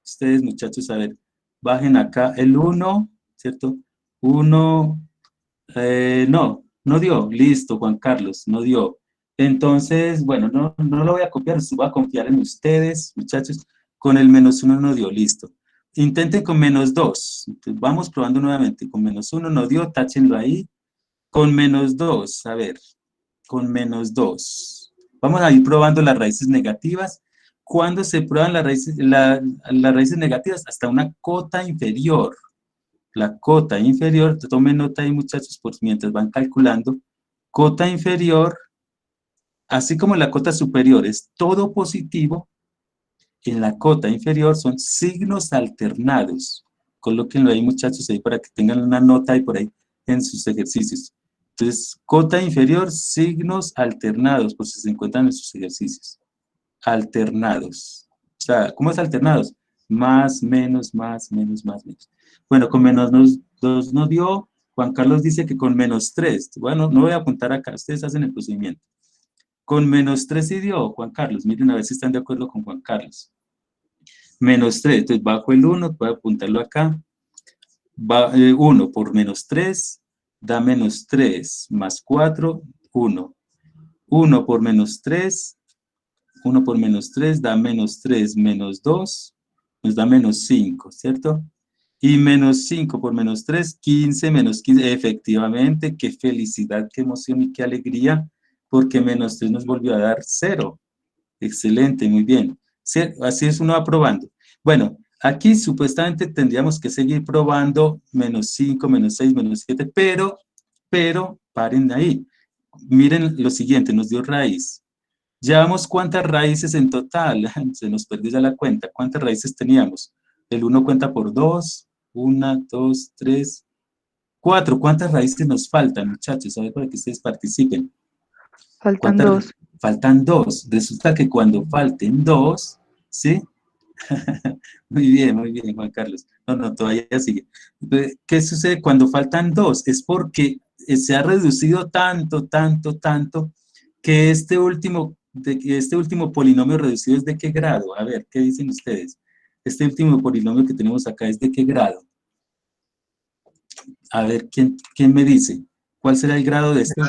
Ustedes muchachos a ver. Bajen acá el 1, ¿cierto? 1, no dio, listo, Juan Carlos, no dio. Entonces, bueno, no lo voy a copiar, voy a confiar en ustedes, muchachos. Con el menos 1 no dio, listo. Intenten con menos 2. Entonces, vamos probando nuevamente. Con menos 1 no dio, táchenlo ahí. Con menos 2, a ver, con menos 2. Vamos a ir probando las raíces negativas. ¿Cuándo se prueban las raíces negativas? Hasta una cota inferior. La cota inferior, tomen nota ahí muchachos, por mientras van calculando, cota inferior, así como la cota superior es todo positivo, en la cota inferior son signos alternados. Colóquenlo ahí muchachos, ahí para que tengan una nota ahí por ahí. en sus ejercicios. Entonces, cota inferior, signos alternados, por si se encuentran en sus ejercicios. Alternados. O sea, ¿cómo es alternados? Más, menos, más, menos, más, menos. Bueno, con menos 2 nos dio. Juan Carlos dice que con menos 3. Bueno, no voy a apuntar acá, ustedes hacen el procedimiento. Con menos 3 sí dio, Juan Carlos. Miren a ver si están de acuerdo con Juan Carlos. Menos 3, entonces bajo el 1, voy a apuntarlo acá. 1 por menos 3 da menos 3, más 4, 1. 1 por menos 3, 1 por menos 3 da menos 3, menos 2, nos da menos 5, ¿cierto? Y menos 5 por menos 3, 15, menos 15, efectivamente, qué felicidad, qué emoción y qué alegría, porque menos 3 nos volvió a dar 0. Excelente, muy bien. Así es, uno va probando. Bueno, aquí supuestamente tendríamos que seguir probando menos 5, menos 6, menos 7, pero paren ahí. Miren lo siguiente, nos dio raíz. Llevamos cuántas raíces en total, se nos perdió ya la cuenta. ¿Cuántas raíces teníamos? El 1 cuenta por 2, 1, 2, 3, 4. ¿Cuántas raíces nos faltan, muchachos? A ver, para que ustedes participen. Faltan 2. Faltan 2. Resulta que cuando falten 2, ¿sí? Muy bien, Juan Carlos. No, todavía sigue. ¿Qué sucede cuando faltan 2? Es porque se ha reducido tanto, que este último polinomio reducido es de qué grado. A ver, ¿qué dicen ustedes? Este último polinomio que tenemos acá es de qué grado. A ver, ¿quién me dice? ¿Cuál será el grado de esto?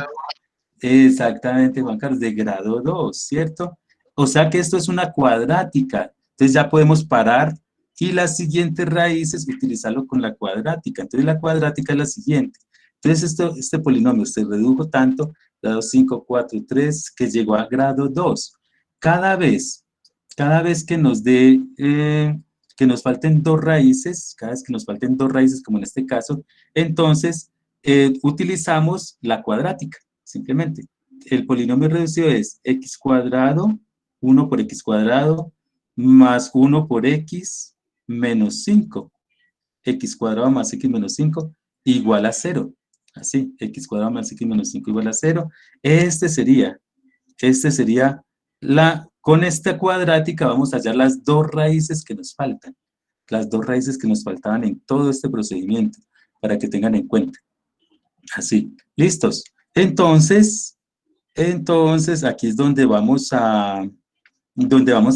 Exactamente, Juan Carlos, de grado 2, ¿cierto? O sea que esto es una cuadrática. Entonces ya podemos parar y las siguientes raíces utilizarlo con la cuadrática. Entonces la cuadrática es la siguiente. Entonces este polinomio se redujo tanto, grado 5, 4, 3, que llegó a grado 2. Cada vez que nos dé, que nos falten 2 raíces, cada vez que nos falten 2 raíces, como en este caso, entonces utilizamos la cuadrática. Simplemente, el polinomio reducido es x cuadrado, 1 por x cuadrado, más 1 por x menos 5. X cuadrado más x menos 5 igual a 0. Así, x cuadrado más x menos 5 igual a 0. Con esta cuadrática vamos a hallar las 2 raíces que nos faltan. Las 2 raíces que nos faltaban en todo este procedimiento, para que tengan en cuenta. Así, ¿listos? Entonces, aquí es donde vamos a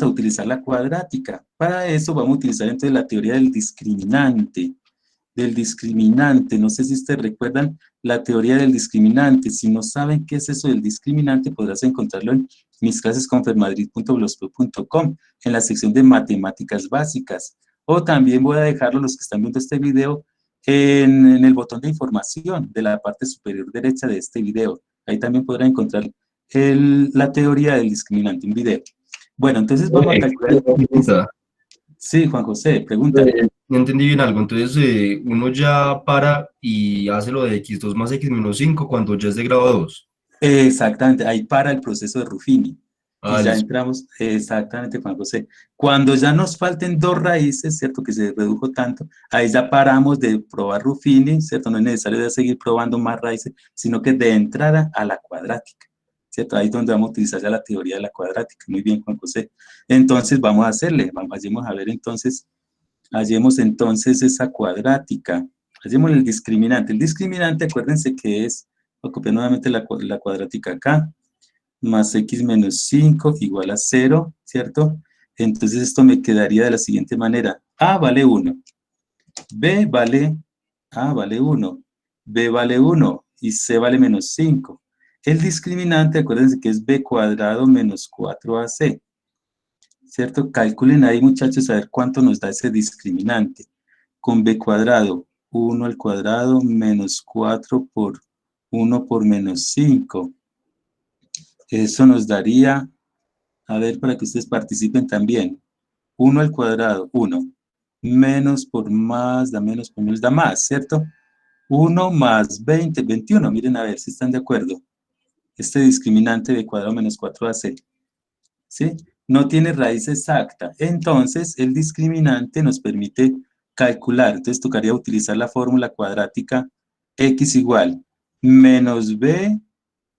utilizar la cuadrática. Para eso vamos a utilizar entonces la teoría del discriminante. No sé si ustedes recuerdan la teoría del discriminante. Si no saben qué es eso del discriminante, podrás encontrarlo en mis clases confermadrid.blogspot.com, en la sección de matemáticas básicas. O también voy a dejarlo, los que están viendo este video, en el botón de información de la parte superior derecha de este video. Ahí también podrán encontrar la teoría del discriminante, un video. Bueno, entonces vamos a calcular. Sí, Juan José, pregunta. No entendí bien algo. Entonces, uno ya para y hace lo de x2 más x menos 5 cuando ya es de grado 2. Exactamente, ahí para el proceso de Ruffini. Y ya listo. entramos, exactamente, Juan José. Cuando ya nos falten 2 raíces, ¿cierto? Que se redujo tanto, ahí ya paramos de probar Ruffini, ¿cierto? No es necesario de seguir probando más raíces, sino que de entrada a la cuadrática, ¿cierto? Ahí es donde vamos a utilizar ya la teoría de la cuadrática. Muy bien, Juan José. Entonces, vamos a hacerle, vayamos a ver entonces, hallemos entonces esa cuadrática. Hallemos el discriminante. El discriminante, acuérdense que es, voy a copiar nuevamente la cuadrática acá, más x menos 5 igual a 0, ¿cierto? Entonces esto me quedaría de la siguiente manera. A vale 1, A vale 1, B vale 1 y C vale menos 5. El discriminante, acuérdense que es B cuadrado menos 4AC, ¿cierto? Calculen ahí, muchachos, a ver cuánto nos da ese discriminante. Con B cuadrado, 1 al cuadrado menos 4 por 1 por menos 5. Eso nos daría, a ver, para que ustedes participen también, 1 al cuadrado, 1, menos por más, da menos por menos, da más, ¿cierto? 1 más 20, 21, miren a ver si están de acuerdo. Este discriminante de cuadrado menos 4AC, ¿sí? No tiene raíz exacta, entonces el discriminante nos permite calcular, entonces tocaría utilizar la fórmula cuadrática X igual menos B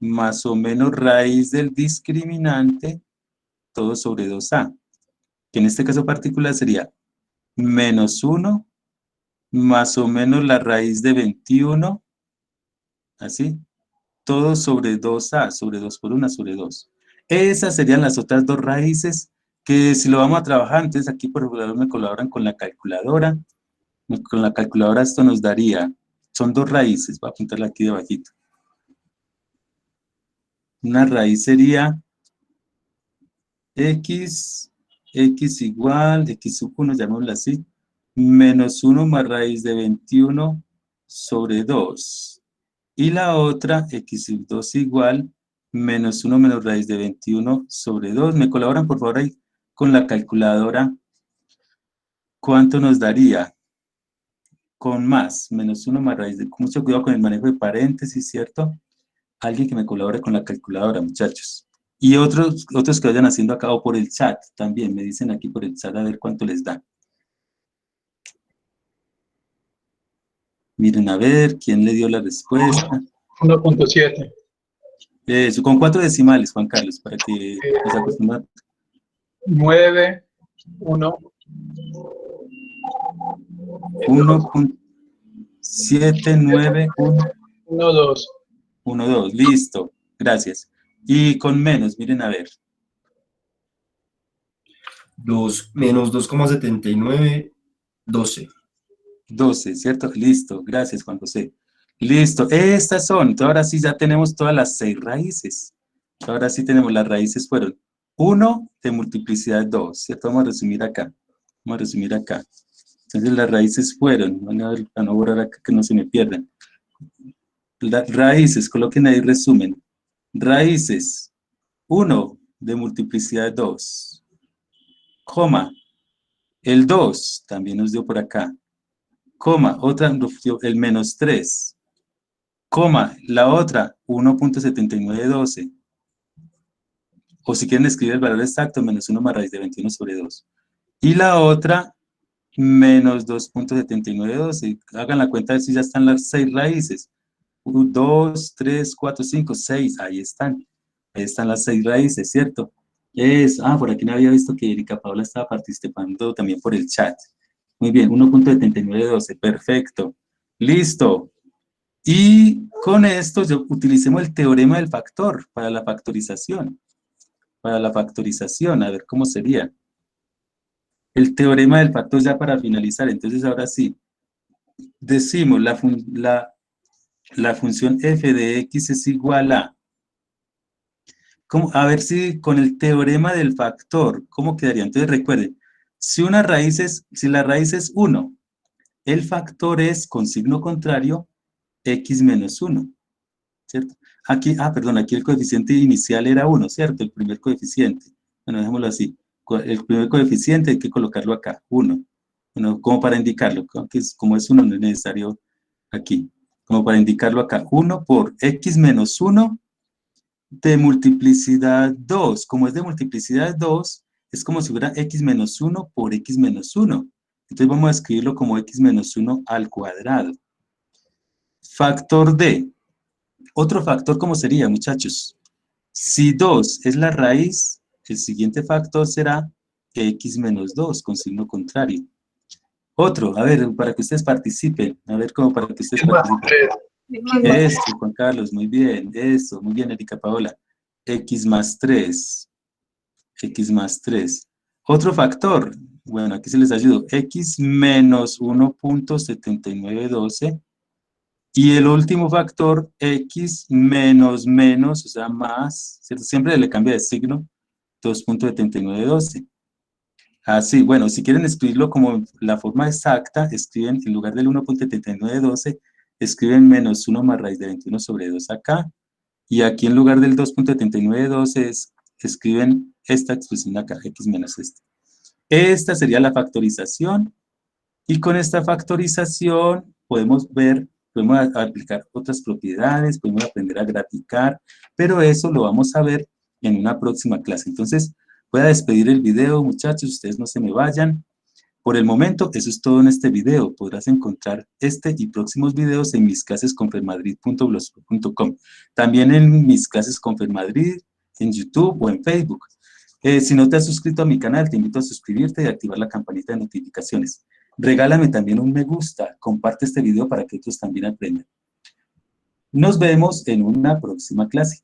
más o menos raíz del discriminante, todo sobre 2A. Que en este caso particular sería menos 1 más o menos la raíz de 21, así, todo sobre 2A, sobre 2 por 1 sobre 2. Esas serían las otras dos raíces que si lo vamos a trabajar, entonces aquí por ejemplo me colaboran con la calculadora. Con la calculadora esto nos daría, son dos raíces, voy a apuntarla aquí debajito. Una raíz sería x igual, x sub 1, llamémoslo así, menos 1 más raíz de 21 sobre 2. Y la otra, x sub 2 igual, menos 1 menos raíz de 21 sobre 2. ¿Me colaboran por favor ahí con la calculadora? ¿Cuánto nos daría? Con más, menos 1 más raíz de... Mucho cuidado con el manejo de paréntesis, ¿cierto? Alguien que me colabore con la calculadora, muchachos. Y otros que vayan haciendo acá o por el chat también, me dicen aquí por el chat a ver cuánto les da. Miren a ver, ¿quién le dio la respuesta? 1.7. Eso, con 4 decimales, Juan Carlos, para que nos acostumbremos. 9, 1. 1.791. 1, 2. 1, 2, listo, gracias. Y con menos, miren a ver. 2 menos 2,79, 12. 12, ¿cierto? Listo, gracias Juan José. Listo, estas son, ahora sí ya tenemos todas las 6 raíces. Ahora sí tenemos, las raíces fueron 1 de multiplicidad 2, ¿cierto? Vamos a resumir acá. Vamos a resumir acá. Entonces las raíces fueron, van a ver, para no borrar acá que no se me pierdan. Las raíces, coloquen ahí resumen. Raíces 1 de multiplicidad 2, coma, el 2 también nos dio por acá, coma, otra nos dio el menos 3, coma, la otra 1.7912, o si quieren escribir el valor exacto, menos 1 más raíz de 21 sobre 2, y la otra menos 2.7912, hagan la cuenta de si ya están las 6 raíces, 1, 2, 3, 4, 5, 6, ahí están las 6 raíces, ¿cierto? Por aquí no había visto que Erika Paola estaba participando también por el chat. Muy bien, 1.7912, perfecto. Listo. Y con esto utilicemos el teorema del factor para la factorización. Para la factorización, a ver cómo sería. El teorema del factor ya para finalizar. Entonces ahora sí, decimos la función f de x es igual a... A ver si con el teorema del factor, ¿cómo quedaría? Entonces recuerden, si la raíz es 1, el factor es con signo contrario x menos 1, ¿cierto? Aquí, perdón, aquí el coeficiente inicial era 1, ¿cierto? El primer coeficiente. Bueno, dejémoslo así. El primer coeficiente hay que colocarlo acá, 1. Bueno, como para indicarlo, como es 1 no es necesario aquí. Como para indicarlo acá, 1 por x menos 1 de multiplicidad 2, como es de multiplicidad 2, es como si fuera x menos 1 por x menos 1. Entonces vamos a escribirlo como x menos 1 al cuadrado. Factor d. Otro factor, ¿cómo sería, muchachos? Si 2 es la raíz, el siguiente factor será x menos 2 con signo contrario. Otro, a ver, para que ustedes participen. A ver, cómo para que ustedes participen. Eso, Juan Carlos, muy bien. Eso, muy bien, Erika Paola. X más 3. X más 3. Otro factor, bueno, aquí se les ayudo. X menos 1.7912. Y el último factor, x menos menos, o sea, más, ¿cierto? Siempre le cambia de signo, 2.7912. Así, bueno, si quieren escribirlo como la forma exacta, escriben en lugar del 1.7912, escriben menos 1 más raíz de 21 sobre 2 acá, y aquí en lugar del 2.7912 escriben esta expresión de acá, x menos esta. Esta sería la factorización, y con esta factorización podemos aplicar otras propiedades, podemos aprender a graficar, pero eso lo vamos a ver en una próxima clase. Entonces, voy a despedir el video, muchachos, ustedes no se me vayan. Por el momento, eso es todo en este video. Podrás encontrar este y próximos videos en misclasesconfermadrid.blogspot.com. También en Mis Clases con Fermadrid, en YouTube o en Facebook. Si no te has suscrito a mi canal, te invito a suscribirte y activar la campanita de notificaciones. Regálame también un me gusta, comparte este video para que otros también aprendan. Nos vemos en una próxima clase.